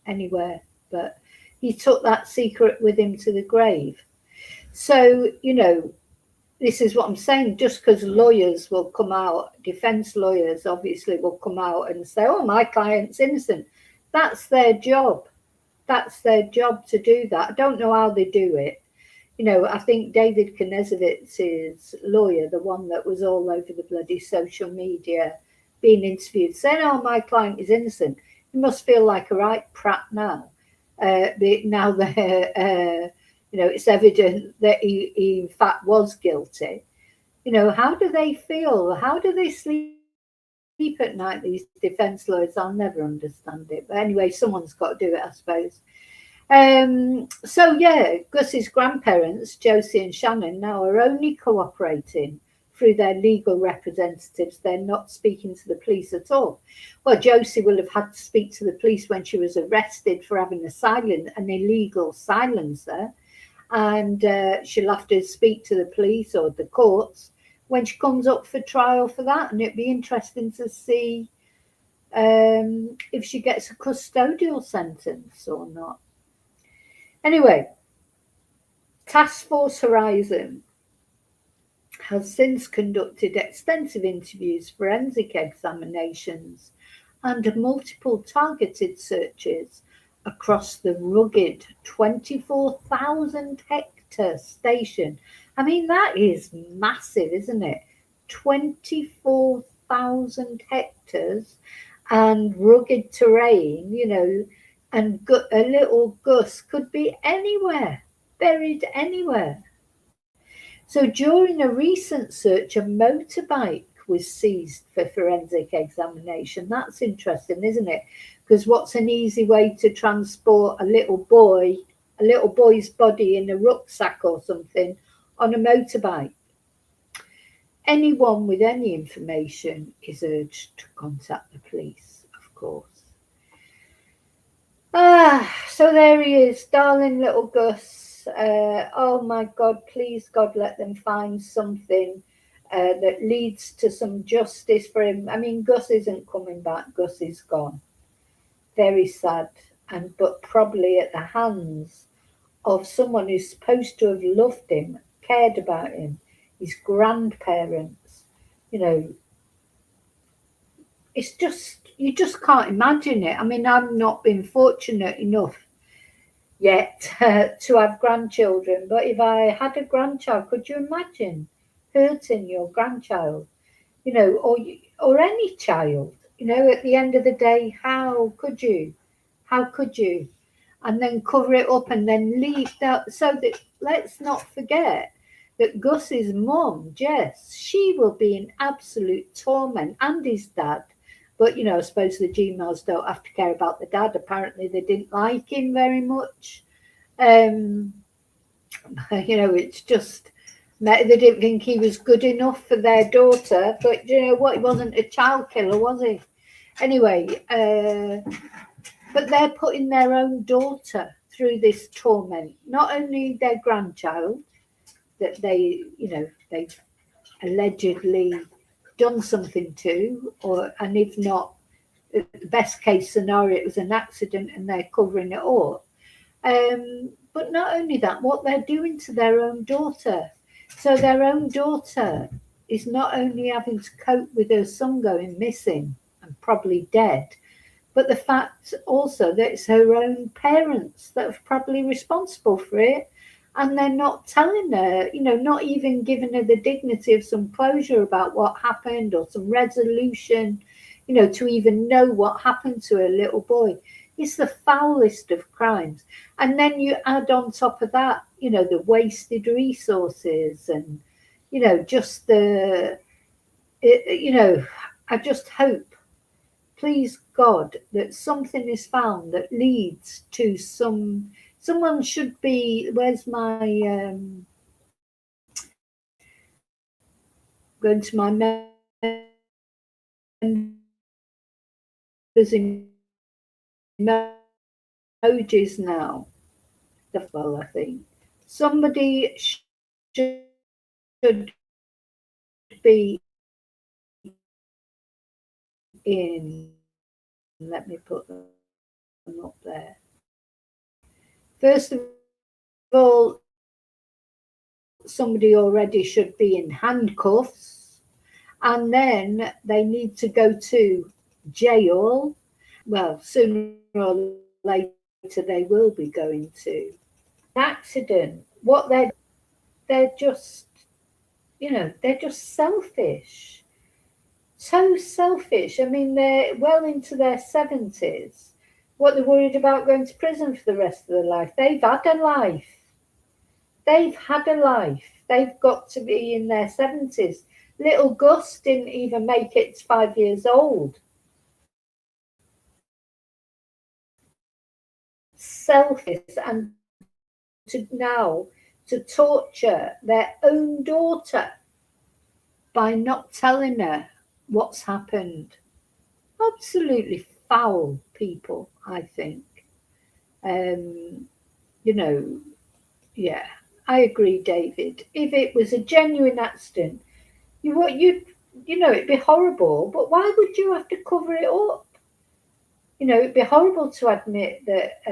anywhere. But he took that secret with him to the grave. So, you know, this is what I'm saying. Just because lawyers will come out, defense lawyers obviously will come out and say, oh, my client's innocent. That's their job. That's their job to do that. I don't know how they do it. You know, I think David Knezovich's lawyer, the one that was all over the bloody social media, being interviewed, saying, oh, my client is innocent. He must feel like a right prat now. Now that, you know, it's evident that he in fact was guilty. How do they feel? How do they sleep at night, these defence lawyers? I'll never understand it. But anyway, someone's got to do it, I suppose. So yeah, Gus's grandparents, Josie and Shannon, now are only cooperating through their legal representatives. They're not speaking to the police at all. Well, Josie will have had to speak to the police when she was arrested for having an illegal silencer, and she'll have to speak to the police or the courts when she comes up for trial for that. And it'd be interesting to see if she gets a custodial sentence or not. Anyway, Task Force Horizon has since conducted extensive interviews, forensic examinations, and multiple targeted searches across the rugged 24,000 hectare station. I mean, that is massive, isn't it? 24,000 hectares and rugged terrain, and a little Gus could be anywhere, buried anywhere. So during a recent search, a motorbike was seized for forensic examination. That's interesting, isn't it? Because what's an easy way to transport a little boy's body in a rucksack or something on a motorbike? Anyone with any information is urged to contact the police, of course. So there he is, darling little Gus. Oh my God, please God, let them find something that leads to some justice for him. I mean, Gus isn't coming back. Gus is gone. Very sad, but probably at the hands of someone who's supposed to have loved him, cared about him, his grandparents. It's just, you just can't imagine it. I mean, I've not been fortunate enough yet to have grandchildren, but if I had a grandchild, could you imagine hurting your grandchild, or any child, at the end of the day? How could you, and then cover it up and then leave that? So that, let's not forget that Gus's mum, Jess, she will be in absolute torment, and his dad. But, I suppose the Gmails don't have to care about the dad. Apparently they didn't like him very much. It's just, they didn't think he was good enough for their daughter. But you know what? He wasn't a child killer, was he? Anyway, but they're putting their own daughter through this torment. Not only their grandchild that they've allegedly done something to, and if not, the best case scenario, it was an accident and they're covering it up. But not only that, what they're doing to their own daughter. So their own daughter is not only having to cope with her son going missing and probably dead, but the fact also that it's her own parents that are probably responsible for it. And they're not telling her, not even giving her the dignity of some closure about what happened or some resolution, to even know what happened to her little boy. It's the foulest of crimes. And then you add on top of that, the wasted resources and, just I just hope, please God, that something is found that leads to someone should be, where's my, going to my members emojis now. Well, I think somebody should be in, let me put them up there. First of all, somebody already should be in handcuffs, and then they need to go to jail. Well, sooner or later they will be going to. Accident, what they're just, they're just selfish. So selfish. I mean, they're well into their 70s. What, they're worried about going to prison for the rest of their life? They've had a life. they've had a life. They've got to be in their 70s. Little Gus didn't even make it to 5 years old. Selfish, and to torture their own daughter by not telling her what's happened. Absolutely foul people, I think. You know, yeah, I agree, David. If it was a genuine accident, it'd be horrible. But why would you have to cover it up? It'd be horrible to admit that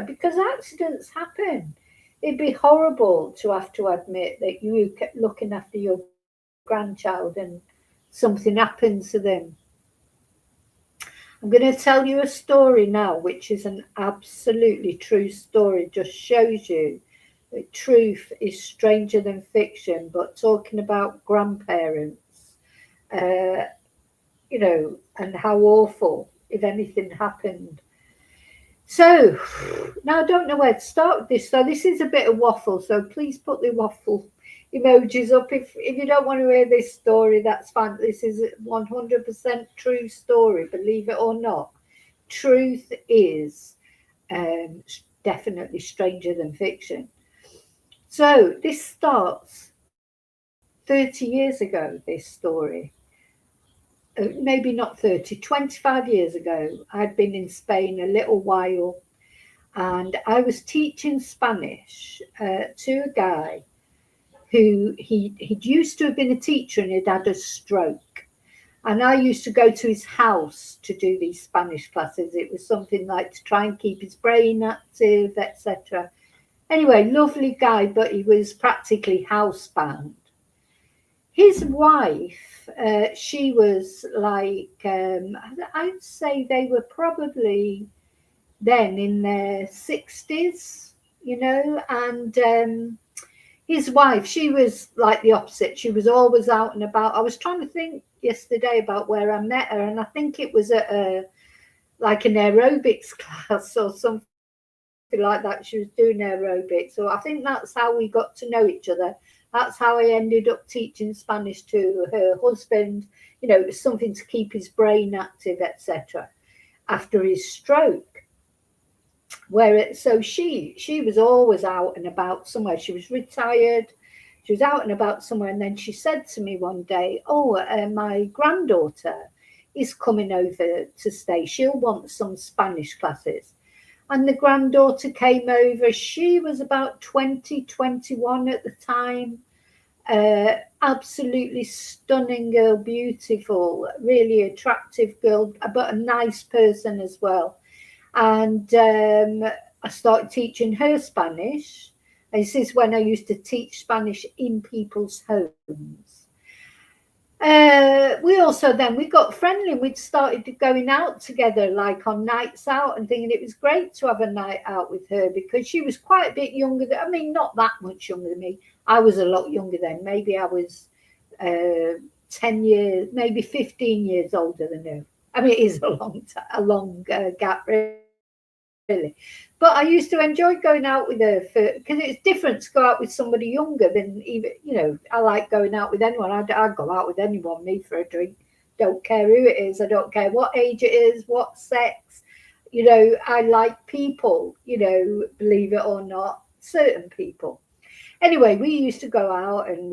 because accidents happen. It'd be horrible to have to admit that you kept looking after your grandchild and something happens to them. I'm going to tell you a story now, which is an absolutely true story. Just shows you that truth is stranger than fiction. But talking about grandparents, and how awful if anything happened. So now I don't know where to start with this. So this is a bit of waffle. So please put the waffle emojis up. If you don't want to hear this story, that's fine. This is a 100% true story, believe it or not. Truth is definitely stranger than fiction. So this starts 30 years ago, this story. Maybe not 30, 25 years ago. I'd been in Spain a little while, and I was teaching Spanish to a guy who he'd used to have been a teacher and he'd had a stroke. And I used to go to his house to do these Spanish classes. It was something like to try and keep his brain active, etc. Anyway, lovely guy, but he was practically housebound. His wife, she was like, I'd say they were probably then in their 60s, and his wife, she was like the opposite. She was always out and about. I was trying to think yesterday about where I met her, and I think it was at an aerobics class or something like that. She was doing aerobics. So I think that's how we got to know each other. That's how I ended up teaching Spanish to her husband. It was something to keep his brain active, etc. After his stroke. So she was always out and about somewhere. She was retired. She was out and about somewhere. And then she said to me one day, my granddaughter is coming over to stay. She'll want some Spanish classes. And the granddaughter came over. She was about 20, 21 at the time. Absolutely stunning girl, beautiful, really attractive girl, but a nice person as well. And I started teaching her Spanish. This is when I used to teach Spanish in people's homes. We got friendly. We'd started going out together, like on nights out and thinking it was great to have a night out with her because she was quite a bit younger not that much younger than me. I was a lot younger then. Maybe I was 10 years, maybe 15 years older than her. It is a long gap, really. But I used to enjoy going out with her because it's different to go out with somebody younger than even, I like going out with anyone. I'd go out with anyone, me, for a drink. Don't care who it is. I don't care what age it is, what sex. I like people, believe it or not, certain people. Anyway, we used to go out and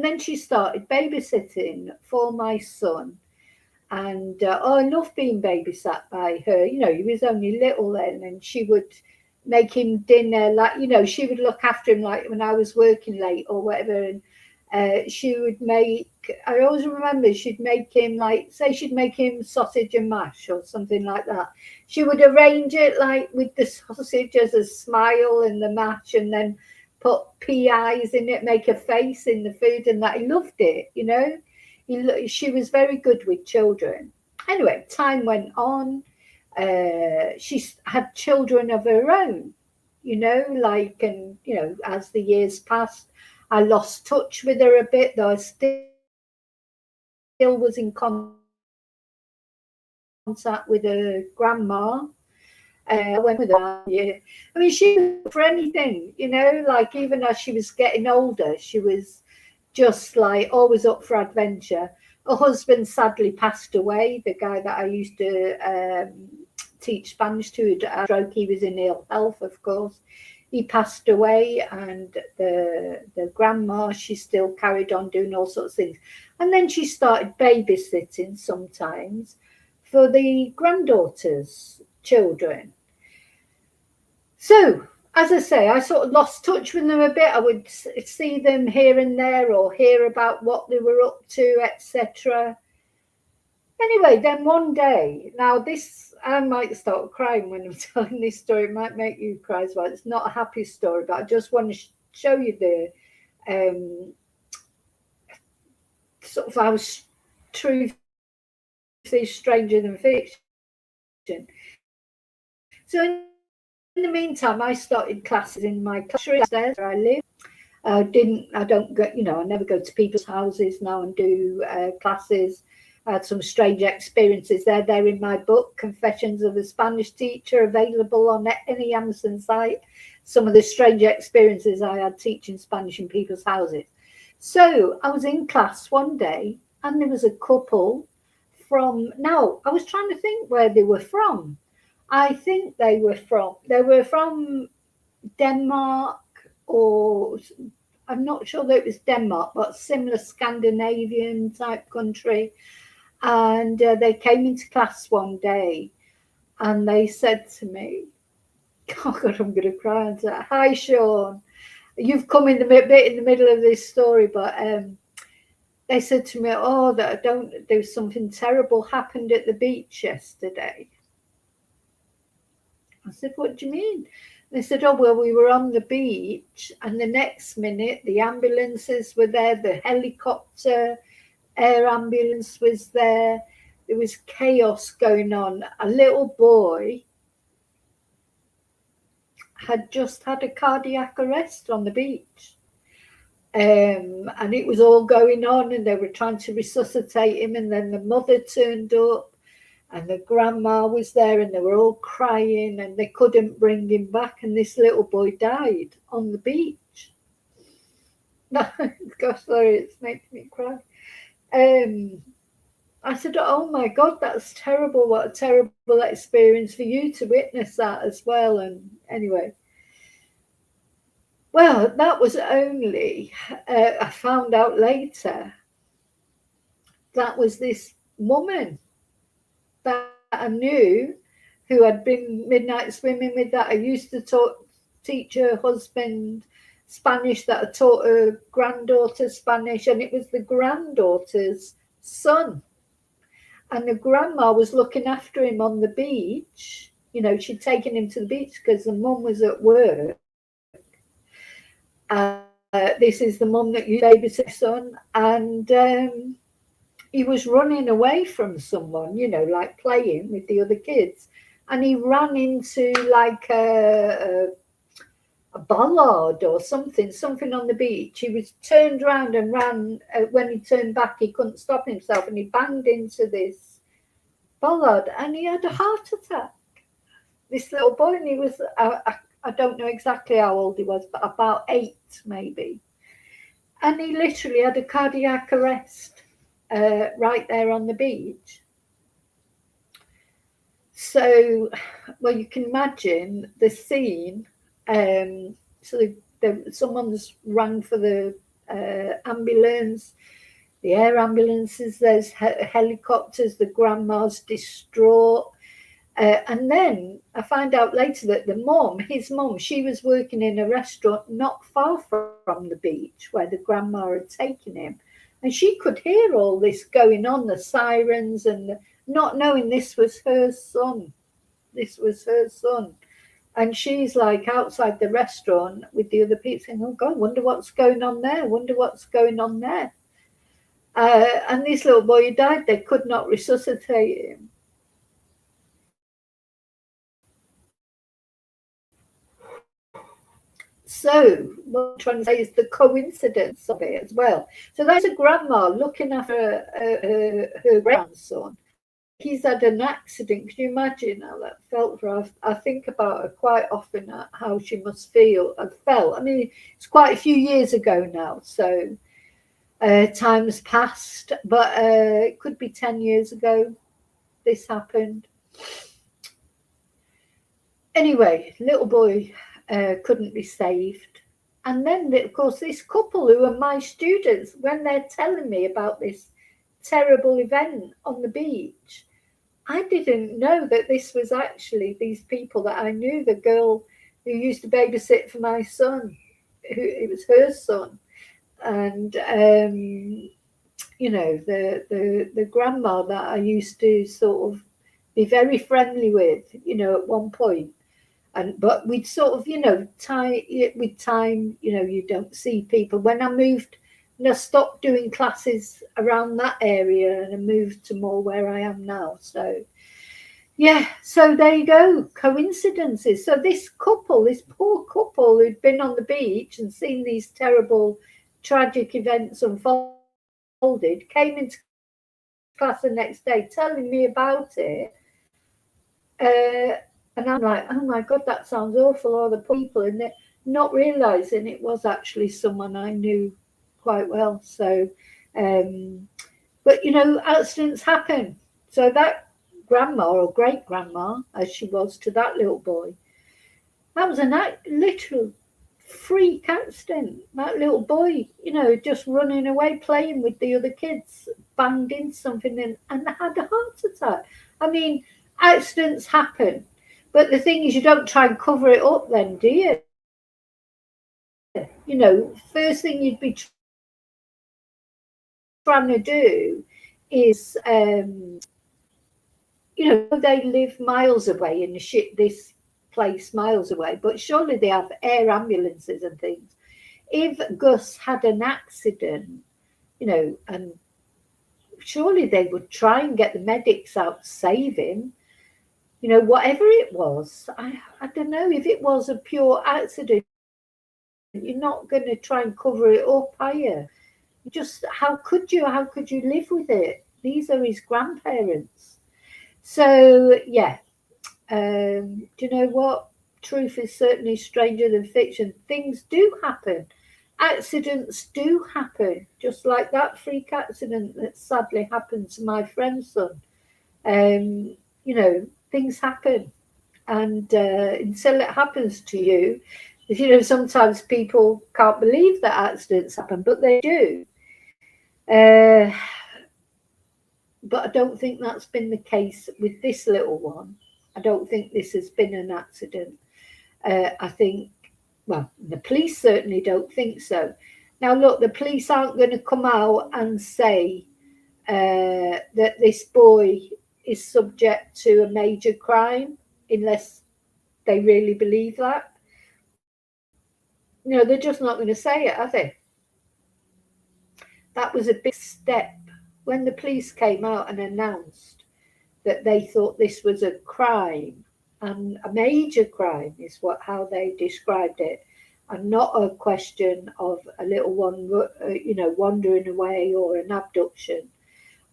then she started babysitting for my son. And I loved being babysat by her. He was only little then, and she would make him dinner. She would look after him like when I was working late or whatever. And she would make. I always remember she'd make him she'd make him sausage and mash or something like that. She would arrange it like with the sausage as a smile and the mash, and then put pea eyes in it, make a face in the food, and that he loved it. She was very good with children. Anyway, time went on. She had children of her own, as the years passed, I lost touch with her a bit, though I still was in contact with her grandma. I went with her. Yeah, I mean, she was for anything, you know. Like even as she was getting older, she was just like always up for adventure. Her husband sadly passed away. The guy that I used to teach Spanish to had a stroke. He was in ill health, of course. He passed away, and the grandma, she still carried on doing all sorts of things. And then she started babysitting sometimes for the granddaughters' children. So, as I say, I sort of lost touch with them a bit. I would see them here and there or hear about what they were up to, etc. Anyway, then one day, now this, I might start crying when I'm telling this story. It might make you cry as well. It's not a happy story, but I just want to show you the sort of how truth is stranger than fiction. So in the meantime, I started classes in my classroom upstairs where I live. I don't go, you know, I never go to people's houses now and do classes. I had some strange experiences there. They're in my book, Confessions of a Spanish Teacher, available on any Amazon site. Some of the strange experiences I had teaching Spanish in people's houses. So I was in class one day and there was a couple from, now I was trying to think where they were from. I think they were from Denmark, or I'm not sure that it was Denmark, but similar Scandinavian type country. And they came into class one day and they said to me, oh God, I'm going to cry. And said, hi, Sean. You've come in the bit in the middle of this story, but they said to me, oh, there's something terrible happened at the beach yesterday. I said, what do you mean? They said, oh, well, we were on the beach and the next minute the ambulances were there, the helicopter, air ambulance was there. There was chaos going on. A little boy had just had a cardiac arrest on the beach. And it was all going on and they were trying to resuscitate him. And then the mother turned up and the grandma was there and they were all crying and they couldn't bring him back. And this little boy died on the beach. Gosh, sorry, it's making me cry. I said, oh my God, that's terrible. What a terrible experience for you to witness that as well. And anyway, well, that was only, I found out later, that was this woman that I knew who had been midnight swimming with, that I used to teach her husband Spanish, that I taught her granddaughter Spanish, and it was the granddaughter's son. And the grandma was looking after him on the beach. You know, she'd taken him to the beach because the mum was at work. This is the mum that used to babysit son. And he was running away from someone, you know, like playing with the other kids. And he ran into like a bollard or something on the beach. He was turned around and ran. When he turned back, he couldn't stop himself and he banged into this bollard and he had a heart attack. This little boy, and he was, I don't know exactly how old he was, but about 8 maybe. And he literally had a cardiac arrest right there on the beach. So, well, you can imagine the scene. So someone's run for the ambulance, the air ambulances, there's helicopters, the grandma's distraught. And then I find out later that his mum, she was working in a restaurant not far from the beach where the grandma had taken him. And she could hear all this going on, the sirens, and not knowing this was her son. This was her son. And she's like outside the restaurant with the other people saying, oh God, wonder what's going on there. Wonder what's going on there. And this little boy who died, they could not resuscitate him. So what I'm trying to say is the coincidence of it as well. So that's a grandma looking after her grandson. he's had an accident. Can you imagine how that felt for her? I think about her quite often, how she must feel and felt. I mean, it's quite a few years ago now, so time's passed, but it could be 10 years ago this happened. Anyway, little boy couldn't be saved. And then, of course, this couple who are my students, when they're telling me about this terrible event on the beach, I didn't know that this was actually these people that I knew. The girl who used to babysit for my son, who it was her son, and you know, the grandma that I used to sort of be very friendly with, you know, at one point. And but we'd sort of, you know, with time, you know, you don't see people. When I moved, and I stopped doing classes around that area, and I moved to more where I am now. So yeah, so there you go, coincidences. So this couple, this poor couple who'd been on the beach and seen these terrible, tragic events unfolded, came into class the next day telling me about it. Uh, and I'm like, oh my God, that sounds awful. All the people, and not realizing it was actually someone I knew quite well. So, but you know, accidents happen. So that grandma or great grandma, as she was to that little boy, that was a literal freak accident. That little boy, you know, just running away, playing with the other kids, banged into something and had a heart attack. I mean, accidents happen. But the thing is, you don't try and cover it up then, do you? You know, first thing you'd be trying to do is, you know, they live miles away in this place miles away, but surely they have air ambulances and things. If Gus had an accident, you know, and surely they would try and get the medics out to save him. You know, whatever it was, I don't know, if it was a pure accident, you're not going to try and cover it up, are you? Just how could you live with it? These are his grandparents. So yeah, do you know what? Truth is certainly stranger than fiction. Things do happen. Accidents do happen, just like that freak accident that sadly happened to my friend's son. You know, things happen, and until it happens to you, you know, sometimes people can't believe that accidents happen, but they do. Uh, but I don't think that's been the case with this little one. I don't think this has been an accident. I think, well, the police certainly don't think so. Now, look, the police aren't going to come out and say that this boy is subject to a major crime unless they really believe that. You know, they're just not going to say it, are they? That was a big step when the police came out and announced that they thought this was a crime, and a major crime is how they described it, and not a question of a little one, you know, wandering away or an abduction.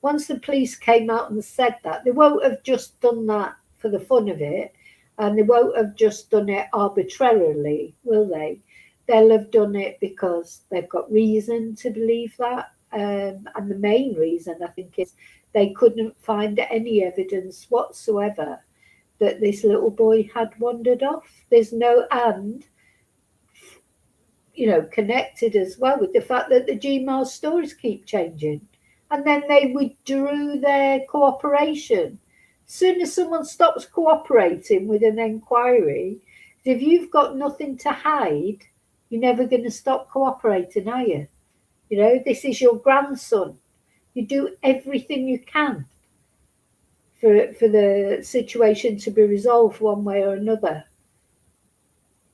Once the police came out and said that, they won't have just done that for the fun of it, and they won't have just done it arbitrarily, will they? They'll have done it because they've got reason to believe that. And the main reason, I think, is they couldn't find any evidence whatsoever that this little boy had wandered off. There's no, and, you know, connected as well with the fact that the Gmail stories keep changing. And then they withdrew their cooperation. As soon as someone stops cooperating with an inquiry, if you've got nothing to hide, you're never going to stop cooperating, are you? You know, this is your grandson. You do everything you can for the situation to be resolved one way or another.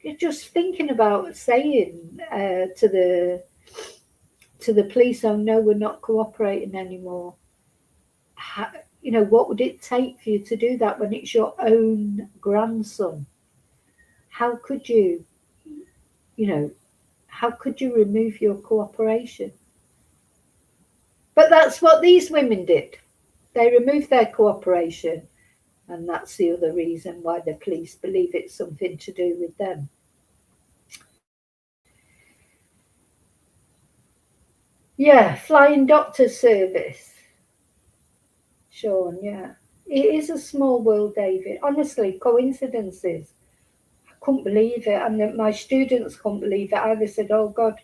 You're just thinking about saying to the police, "Oh no, we're not cooperating anymore." You know, what would it take for you to do that when it's your own grandson? How could you, you know, how could you remove your cooperation? But that's what these women did. they removed their cooperation, and that's the other reason why the police believe it's something to do with them. Yeah, flying doctor service. Sean, yeah. It is a small world, David. Honestly, coincidences. I couldn't believe it. And my students couldn't believe it either. Said, oh God,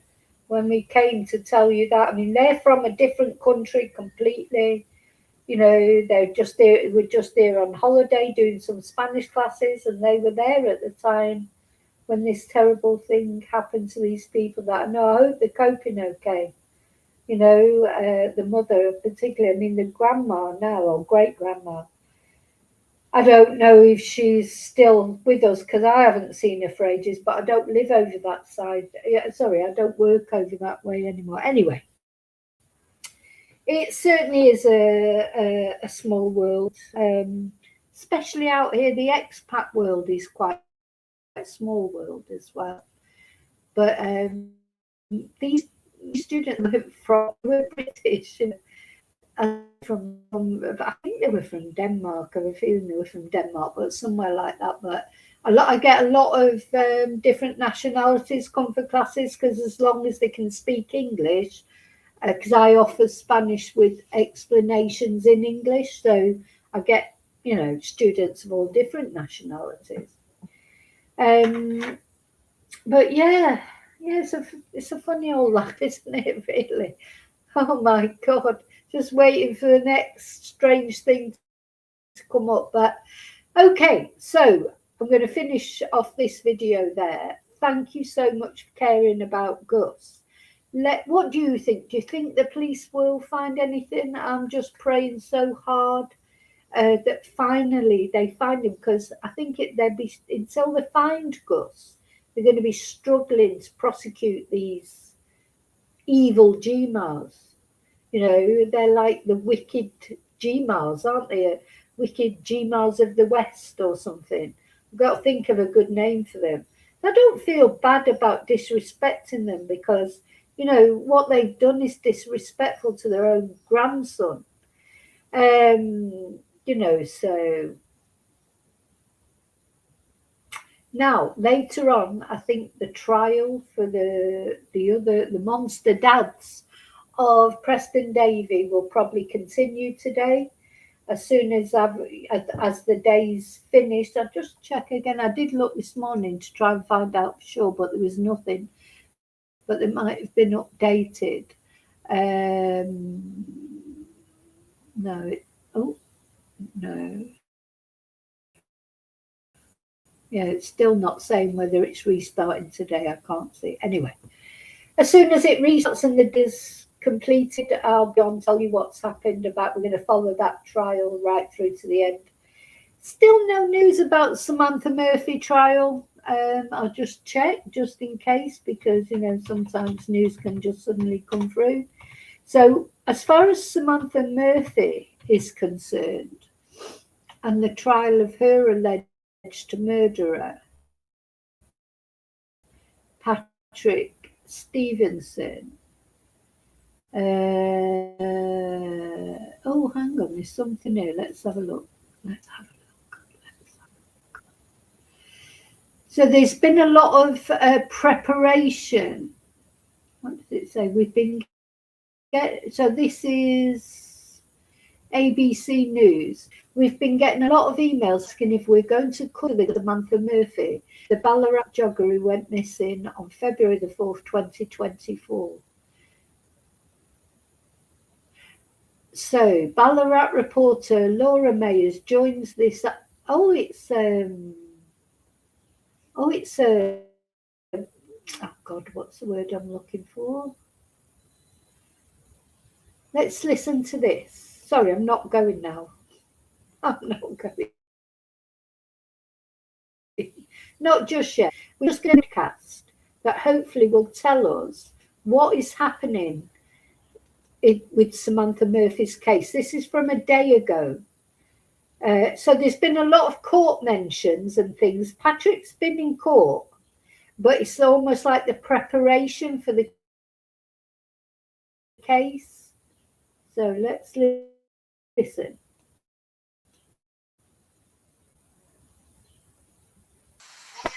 when we came to tell you that. I mean, they're from a different country completely. You know, they're just there, we're just there on holiday doing some Spanish classes, and they were there at the time when this terrible thing happened to these people. That I know, I hope they're coping okay. You know, the mother particularly, I mean, the grandma now, or great grandma. I don't know if she's still with us because I haven't seen her for ages, but I don't live over that side. Yeah, sorry, I don't work over that way anymore. Anyway, it certainly is a small world, especially out here. The expat world is quite a small world as well. But these students were British, you know, I think they were from Denmark. I have a feeling they were from Denmark, but somewhere like that. But I get a lot of different nationalities come for classes because as long as they can speak English, because I offer Spanish with explanations in English, so I get, you know, students of all different nationalities. Um, but yeah, it's a funny old life, isn't it? Really. Oh my God, just waiting for the next strange thing to come up. But okay, so I'm going to finish off this video there. Thank you so much for caring about Gus. What do you think? Do you think the police will find anything? I'm just praying so hard that finally they find him, because I think they'll be, until they find Gus, they're going to be struggling to prosecute these evil GMAs. You know, they're like the wicked GMAs, aren't they? Wicked GMAs of the West or something. We've got to think of a good name for them. I don't feel bad about disrespecting them because, you know, what they've done is disrespectful to their own grandson. You know, so now later on, I think the trial for the monster dads of Preston Davy will probably continue today. As soon as the day's finished, I'll just check again. I did look this morning to try and find out for sure, but there was nothing. But they might have been updated. No. Oh, no. Yeah, it's still not saying whether it's restarting today. I can't see. Anyway, as soon as it restarts and the day's completed, I'll be on to tell you what's happened about. We're going to follow that trial right through to the end. Still no news about Samantha Murphy trial. I'll just check just in case, because, you know, sometimes news can just suddenly come through. So as far as Samantha Murphy is concerned and the trial of her alleged murderer, Patrick Stevenson, oh, hang on, there's something here. Let's have a look. So there's been a lot of preparation. What does it say? So this is ABC News. We've been getting a lot of emails asking if we're going to cover Samantha Murphy, the Ballarat jogger who went missing on February the 4th, 2024. So Ballarat reporter Laura Mayers joins this. Oh, God, what's the word I'm looking for? Let's listen to this. Sorry, I'm not going now. I'm not going. Not just yet. We're just going to cast that hopefully will tell us what is happening with Samantha Murphy's case. This is from a day ago. So there's been a lot of court mentions and things. Patrick's been in court, but it's almost like the preparation for the case. So let's listen Listen.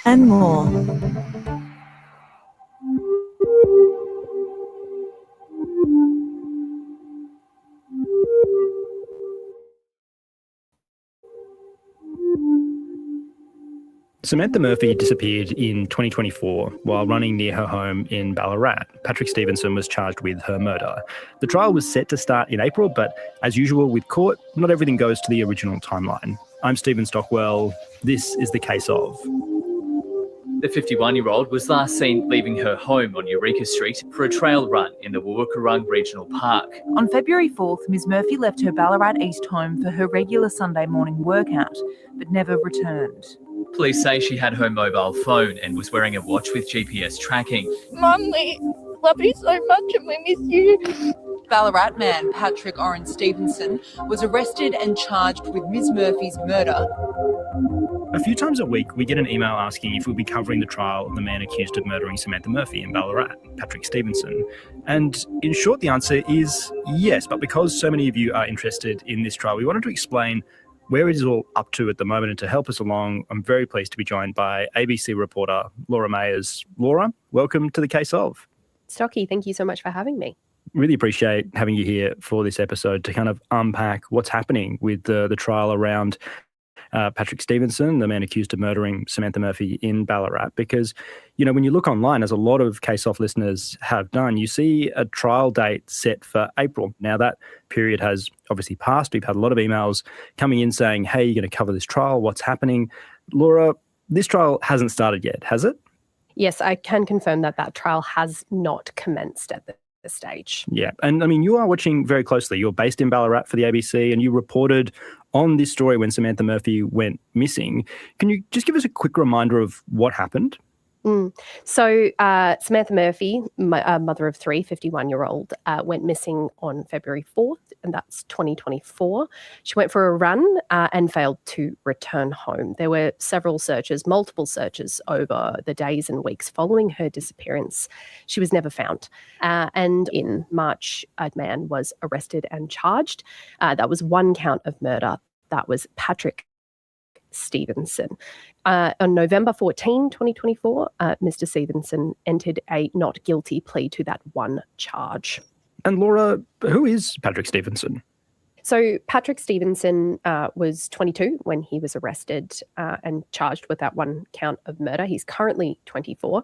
And more. Samantha Murphy disappeared in 2024 while running near her home in Ballarat. Patrick Stevenson was charged with her murder. The trial was set to start in April, but as usual with court, not everything goes to the original timeline. I'm Stephen Stockwell. This is the case of. The 51-year-old was last seen leaving her home on Eureka Street for a trail run in the Woowakarung Regional Park. On February 4th, Ms Murphy left her Ballarat East home for her regular Sunday morning workout, but never returned. Police say she had her mobile phone and was wearing a watch with GPS tracking. Mum, we love you so much and we miss you. Ballarat man Patrick Oren Stevenson was arrested and charged with Ms Murphy's murder. A few times a week, we get an email asking if we'll be covering the trial of the man accused of murdering Samantha Murphy in Ballarat, Patrick Stevenson. And in short, the answer is yes. But because so many of you are interested in this trial, we wanted to explain where it is all up to at the moment. And to help us along, I'm very pleased to be joined by ABC reporter Laura Mayers. Laura, welcome to the case of. Stocky, thank you so much for having me. Really appreciate having you here for this episode to kind of unpack what's happening with the trial around Patrick Stevenson, the man accused of murdering Samantha Murphy in Ballarat. Because, you know, when you look online, as a lot of Case Off listeners have done, you see a trial date set for April. Now, that period has obviously passed. We've had a lot of emails coming in saying, hey, you're going to cover this trial. What's happening? Laura, this trial hasn't started yet, has it? Yes, I can confirm that trial has not commenced at this stage. Yeah. And I mean, you are watching very closely. You're based in Ballarat for the ABC and you reported on this story when Samantha Murphy went missing. Can you just give us a quick reminder of what happened? So Samantha Murphy, mother of three, 51-year-old, went missing on February 4th, and that's 2024. She went for a run and failed to return home. There were several searches, multiple searches over the days and weeks following her disappearance. She was never found. And in March, a man was arrested and charged. That was one count of murder. That was Patrick Stevenson. On November 14, 2024, Mr. Stevenson entered a not guilty plea to that one charge. And Laura, who is Patrick Stevenson? So Patrick Stevenson was 22 when he was arrested and charged with that one count of murder. He's currently 24.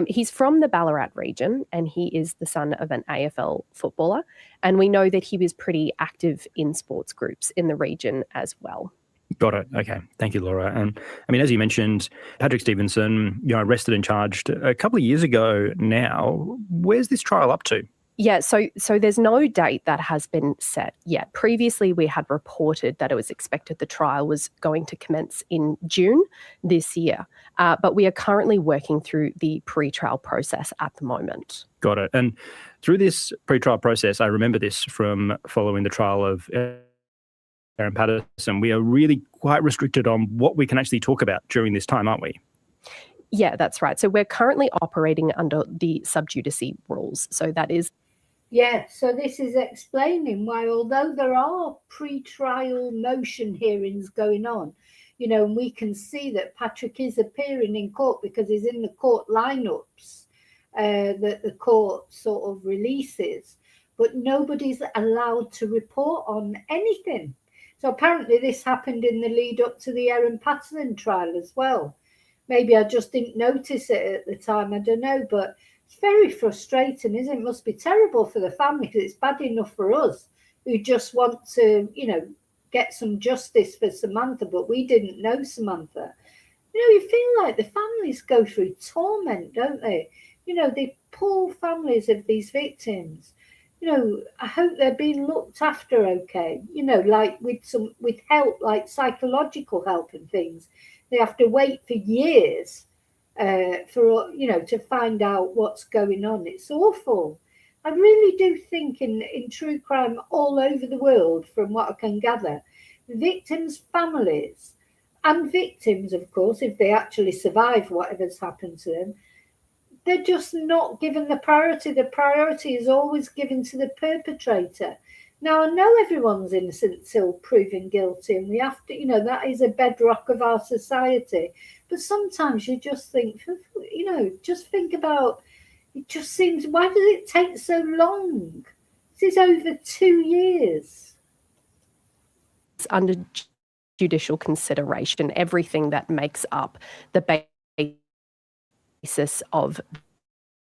He's from the Ballarat region and he is the son of an AFL footballer. And we know that he was pretty active in sports groups in the region as well. Got it. Okay. Thank you, Laura. And I mean, as you mentioned, Patrick Stevenson, arrested and charged a couple of years ago now. Where's this trial up to? Yeah, so there's no date that has been set yet. Previously, we had reported that it was expected the trial was going to commence in June this year, but we are currently working through the pre-trial process at the moment. Got it. And through this pre-trial process, I remember this from following the trial of Aaron Patterson, we are really quite restricted on what we can actually talk about during this time, aren't we? Yeah, that's right. So we're currently operating under the sub judice rules. So that is... Yeah, so this is explaining why, although there are pre-trial motion hearings going on, and we can see that Patrick is appearing in court because he's in the court lineups that the court sort of releases, but nobody's allowed to report on anything. So apparently this happened in the lead up to the Aaron Patterson trial as well. Maybe I just didn't notice it at the time, I don't know, but it's very frustrating, isn't it? It must be terrible for the family because it's bad enough for us who just want to, get some justice for Samantha, but we didn't know Samantha. You feel like the families go through torment, don't they? The poor families of these victims. I hope they're being looked after okay, like with help, like psychological help and things. They have to wait for years for, to find out what's going on. It's awful. I really do think in true crime all over the world, from what I can gather, victims' families and victims, of course, if they actually survive whatever's happened to them, they're just not given the priority. The priority is always given to the perpetrator. Now, I know everyone's innocent till proven guilty, and we have to, that is a bedrock of our society. But sometimes you just think, just think about, it just seems, why does it take so long? This is over 2 years. It's under judicial consideration, everything that makes up the basis of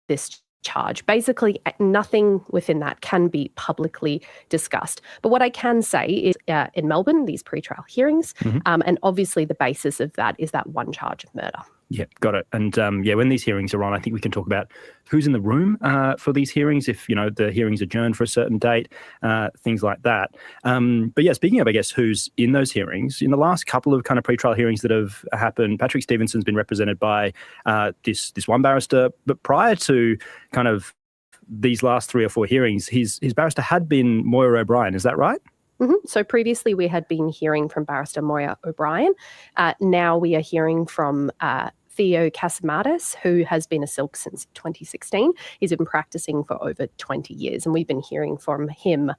this charge. Basically, nothing within that can be publicly discussed. But what I can say is in Melbourne, these pretrial hearings, and obviously the basis of that is that one charge of murder. Yeah, got it. And when these hearings are on, I think we can talk about who's in the room for these hearings, if, the hearing's adjourned for a certain date, things like that. But yeah, speaking of, I guess, who's in those hearings, in the last couple of kind of pretrial hearings that have happened, Patrick Stevenson's been represented by this one barrister. But prior to kind of these last 3 or 4 hearings, his barrister had been Moira O'Brien. Is that right? So previously we had been hearing from barrister Moira O'Brien. Now we are hearing from Theo Casamatis, who has been a silk since 2016. He's been practicing for over 20 years, and we've been hearing from him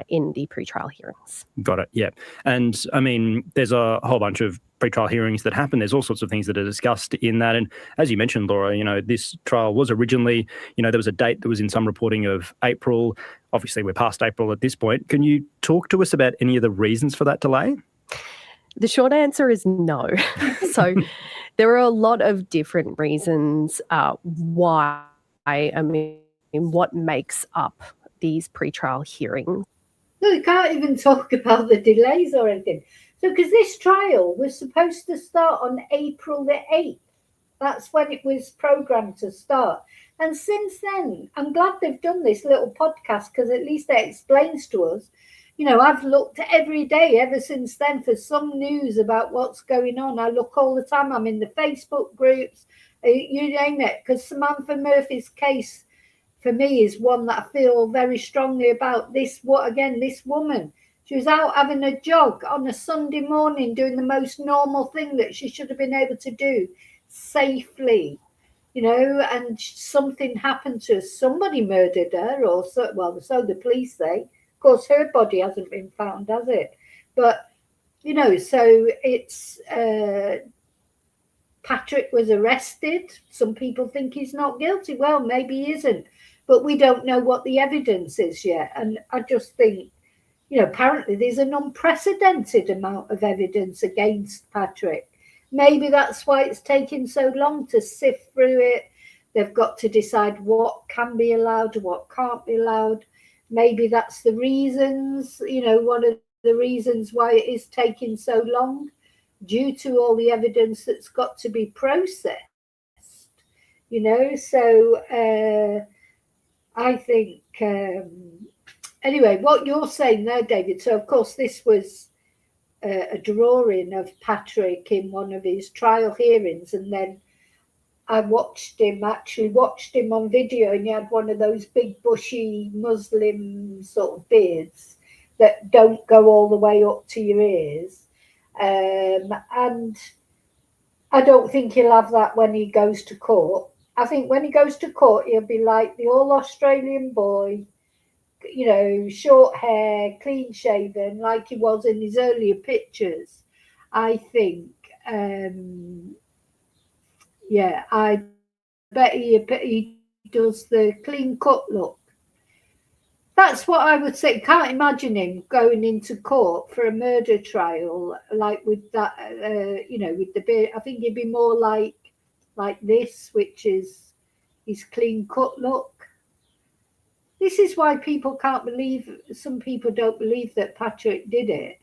in the pretrial hearings. Got it, yeah. And, I mean, there's a whole bunch of pretrial hearings that happen. There's all sorts of things that are discussed in that. And as you mentioned, Laura, this trial was originally, there was a date that was in some reporting of April. Obviously, we're past April at this point. Can you talk to us about any of the reasons for that delay? The short answer is no. So there are a lot of different reasons why, what makes up these pretrial hearings. No, you can't even talk about the delays or anything. So, because this trial was supposed to start on April the 8th. That's when it was programmed to start. And since then, I'm glad they've done this little podcast, because at least it explains to us. I've looked every day ever since then for some news about what's going on. I look all the time. I'm in the Facebook groups, you name it, because Samantha Murphy's case for me is one that I feel very strongly about. This woman, she was out having a jog on a Sunday morning doing the most normal thing that she should have been able to do safely, and something happened to her. Somebody murdered her, or so the police say. Of course, her body hasn't been found, has it? But, so it's Patrick was arrested. Some people think he's not guilty. Well, maybe he isn't. But we don't know what the evidence is yet. And I just think, apparently there's an unprecedented amount of evidence against Patrick. Maybe that's why it's taking so long to sift through it. They've got to decide what can be allowed, what can't be allowed. Maybe that's the reasons, one of the reasons why it is taking so long, due to all the evidence that's got to be processed, So I think, anyway, what you're saying there, David, so of course this was a drawing of Patrick in one of his trial hearings, and then I watched him on video, and he had one of those big bushy Muslim sort of beards that don't go all the way up to your ears. And I don't think he'll have that when he goes to court. I think when he goes to court, he'll be like the all-Australian boy, short hair, clean shaven, like he was in his earlier pictures. I think, I bet he does the clean cut look. That's what I would say. Can't imagine him going into court for a murder trial like with that, with the beard. I think he'd be more like this, which is his clean cut look. This is why some people don't believe that Patrick did it.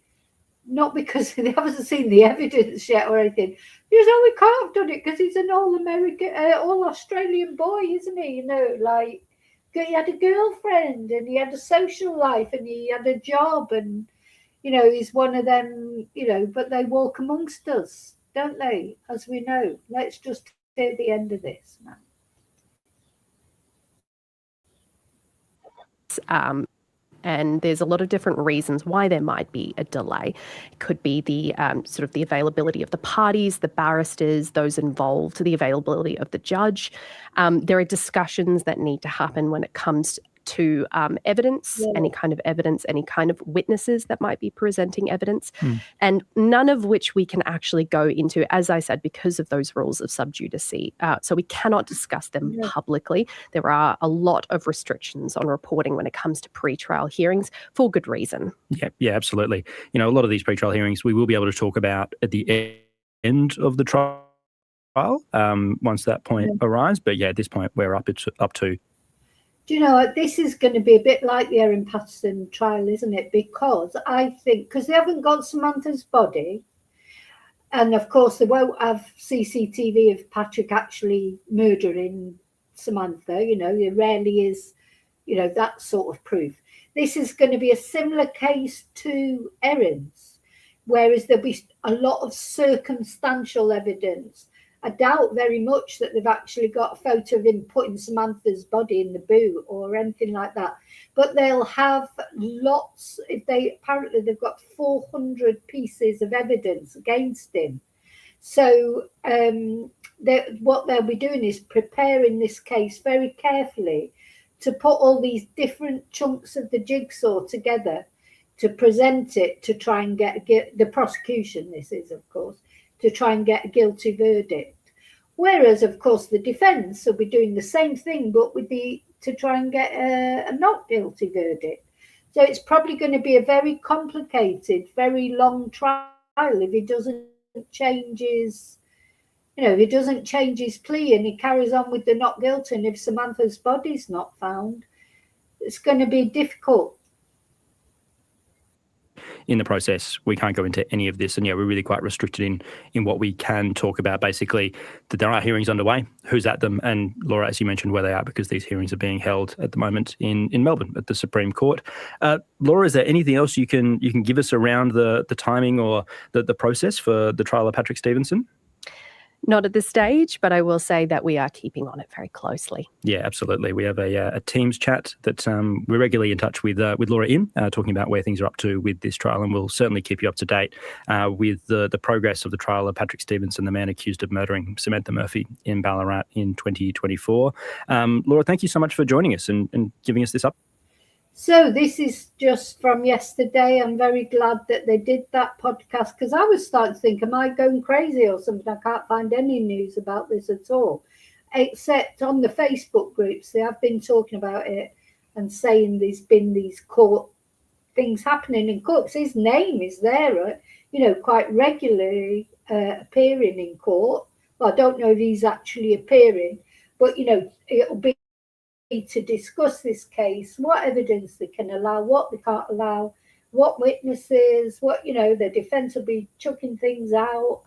Not because they haven't seen the evidence yet or anything. Because, we can't have done it because he's an all-American, all-Australian boy, isn't he? He had a girlfriend and he had a social life and he had a job and, he's one of them, but they walk amongst us, don't they? As we know. Let's just hear the end of this now. And there's a lot of different reasons why there might be a delay. It could be the sort of the availability of the parties, the barristers, those involved, the availability of the judge. There are discussions that need to happen when it comes to evidence, Yeah. any kind of evidence, any kind of witnesses that might be presenting evidence, Mm. and none of which we can actually go into, as I said, because of those rules of sub judice. So we cannot discuss them Yeah. publicly. There are a lot of restrictions on reporting when it comes to pre-trial hearings for good reason. Yeah, absolutely. You know, a lot of these pre-trial hearings we will be able to talk about at the end of the trial once that point arrives. But yeah, at this point, we're up to. Do you know what? This is going to be a bit like the Erin Patterson trial, isn't it? Because I think, because they haven't got Samantha's body, and of course they won't have CCTV of Patrick actually murdering Samantha. You know, there rarely is, you know, that sort of proof. This is going to be a similar case to Erin's, whereas there'll be a lot of circumstantial evidence. I doubt very much that they've actually got a photo of him putting Samantha's body in the boot or anything like that. But they'll have lots. Apparently they've got 400 pieces of evidence against him. So what they'll be doing is preparing this case very carefully to put all these different chunks of the jigsaw together to present it to try and get the prosecution. This is, of course, to try and get a guilty verdict. Whereas, of course, the defence will be doing the same thing, but to try and get a not guilty verdict. So it's probably going to be a very complicated, very long trial if he doesn't change his, if he doesn't change his plea and he carries on with the not guilty, and if Samantha's body's not found, it's going to be difficult. In the process, we can't go into any of this, and we're really quite restricted in what we can talk about. Basically, that there are hearings underway, who's at them, and Laura, as you mentioned, where they are, because these hearings are being held at the moment in Melbourne at the Supreme Court. Laura, is there anything else you can give us around the timing or the process for the trial of Patrick Stevenson? Not at this stage, but I will say that we are keeping on it very closely. Yeah, absolutely. We have a Teams chat that we're regularly in touch with Laura talking about where things are up to with this trial, and we'll certainly keep you up to date with the progress of the trial of Patrick Stevenson, the man accused of murdering Samantha Murphy in Ballarat in 2024. Laura, thank you so much for joining us and giving us this up. So this is just from yesterday. I'm very glad that they did that podcast, because I was starting to think, am I going crazy or something? I can't find any news about this at all, except on the Facebook groups. They have been talking about it and saying there's been these court things happening in court. His name is there, quite regularly appearing in court. Well, I don't know if he's actually appearing, but, it'll be to discuss this case, what evidence they can allow, what they can't allow, what witnesses, what, the defence will be chucking things out,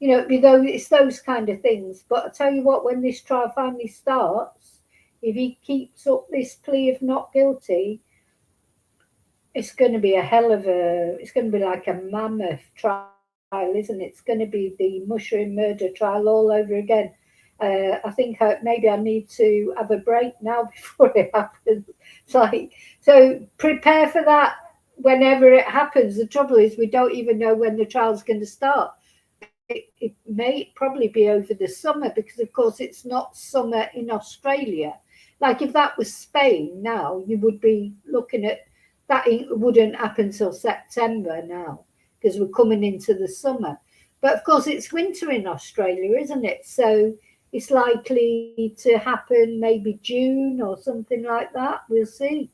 it's those kind of things. But I tell you what, when this trial finally starts, if he keeps up this plea of not guilty, it's going to be it's going to be like a mammoth trial, isn't it? It's going to be the mushroom murder trial all over again. I think maybe I need to have a break now before it happens. So prepare for that whenever it happens. The trouble is we don't even know when the trial's going to start. It may probably be over the summer, because of course it's not summer in Australia. Like if that was Spain now, you would be looking at that. It wouldn't happen till September now, because we're coming into the summer. But of course it's winter in Australia, isn't it? So it's likely to happen maybe June or something like that. We'll see.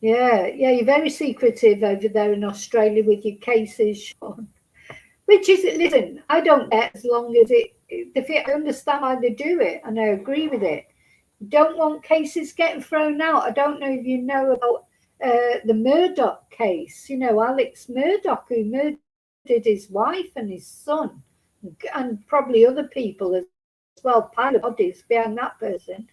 Yeah, you're very secretive over there in Australia with your cases, Sean. Which is, listen, I don't care as long as I understand why they do it, and I agree with it. Don't want cases getting thrown out. I don't know if you know about the Murdoch case. Alex Murdoch, who murdered his wife and his son, and probably other people as well, pile of bodies behind that person.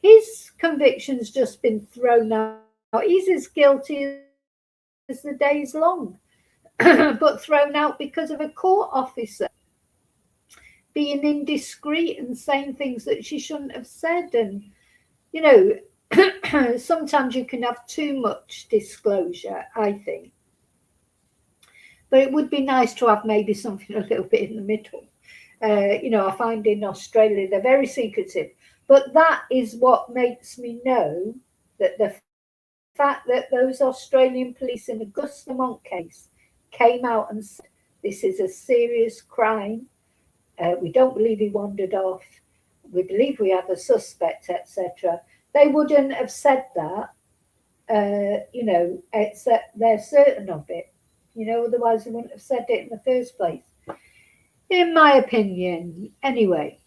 His conviction's just been thrown out. He's as guilty as the day's long, but thrown out because of a court officer being indiscreet and saying things that she shouldn't have said. And sometimes you can have too much disclosure, I think. But it would be nice to have maybe something a little bit in the middle. I find in Australia they're very secretive. But that is what makes me know that the fact that those Australian police in the Gus Lamont case came out and said this is a serious crime. We don't believe he wandered off. We believe we have a suspect, etc. They wouldn't have said that, except they're certain of it. Otherwise they wouldn't have said it in the first place. In my opinion, anyway.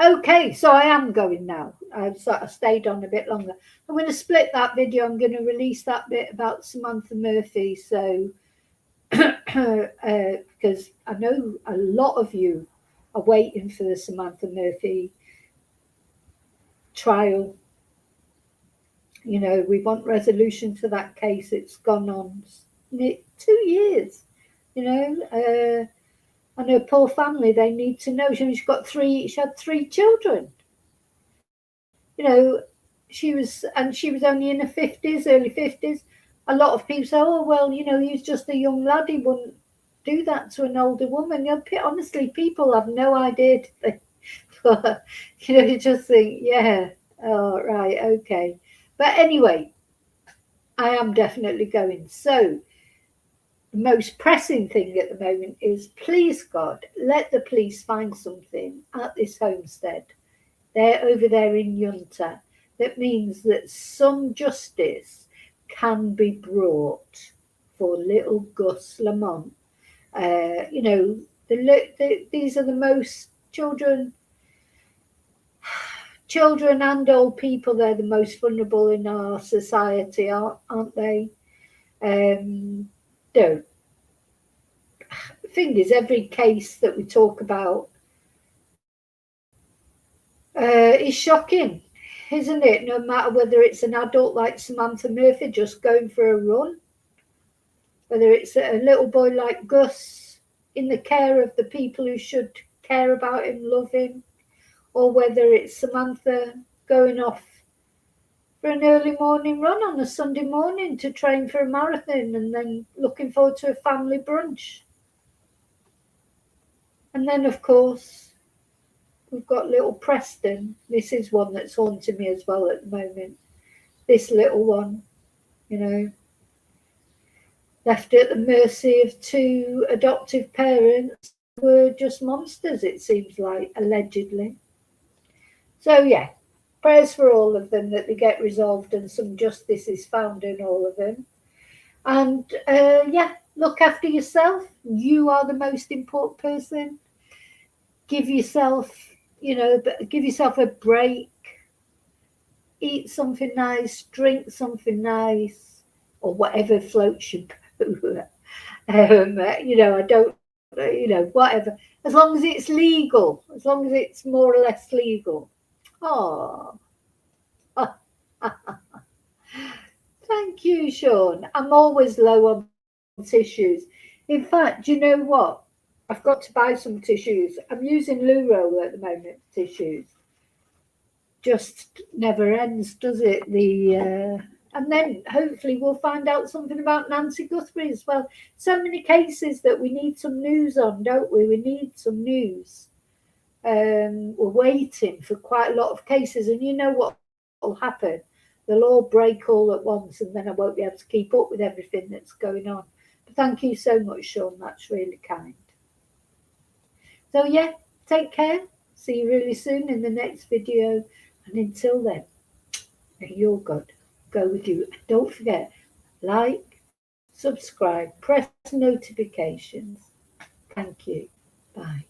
Okay, so I am going now. I've sort of stayed on a bit longer. I'm going to split that video. I'm going to release that bit about Samantha Murphy. So, because I know a lot of you are waiting for the Samantha Murphy trial. We want resolution to that case. It's gone on 2 years, and her poor family, they need to know. She had 3 children. She was only in her 50s, early 50s. A lot of people say, oh, well, he's just a young lad. He wouldn't do that to an older woman. Honestly, people have no idea. You just think, yeah, oh, right, okay. But anyway, I am definitely going. So the most pressing thing at the moment is, please God, let the police find something at this homestead. They're over there in Yunta. That means that some justice can be brought for little Gus Lamont. These are the most children and old people. They're the most vulnerable in our society, aren't they? The thing is, every case that we talk about is shocking, isn't it? No matter whether it's an adult like Samantha Murphy just going for a run, whether it's a little boy like Gus in the care of the people who should care about him, love him, or whether it's Samantha going off for an early morning run on a Sunday morning to train for a marathon and then looking forward to a family brunch. And then, of course, we've got little Preston. This is one that's haunting me as well at the moment. This little one, left at the mercy of 2 adoptive parents who were just monsters, it seems like, allegedly. So, yeah, prayers for all of them, that they get resolved and some justice is found in all of them. And, look after yourself. You are the most important person. Give yourself a break. Eat something nice, drink something nice, or whatever floats your boat. Whatever. As long as it's legal, as long as it's more or less legal. Oh. Thank you, Sean. I'm always low on tissues. In fact, you know what? I've got to buy some tissues. I'm using loo roll at the moment, tissues. Just never ends, does it? And then hopefully we'll find out something about Nancy Guthrie as well. So many cases that we need some news on, don't we? We need some news. We're waiting for quite a lot of cases, and you know what will happen? They'll all break all at once, and then I won't be able to keep up with everything that's going on. But thank you so much, Sean. That's really kind. So yeah, take care. See you really soon in the next video. And until then, may your God go with you. And don't forget, like, subscribe, press notifications. Thank you. Bye.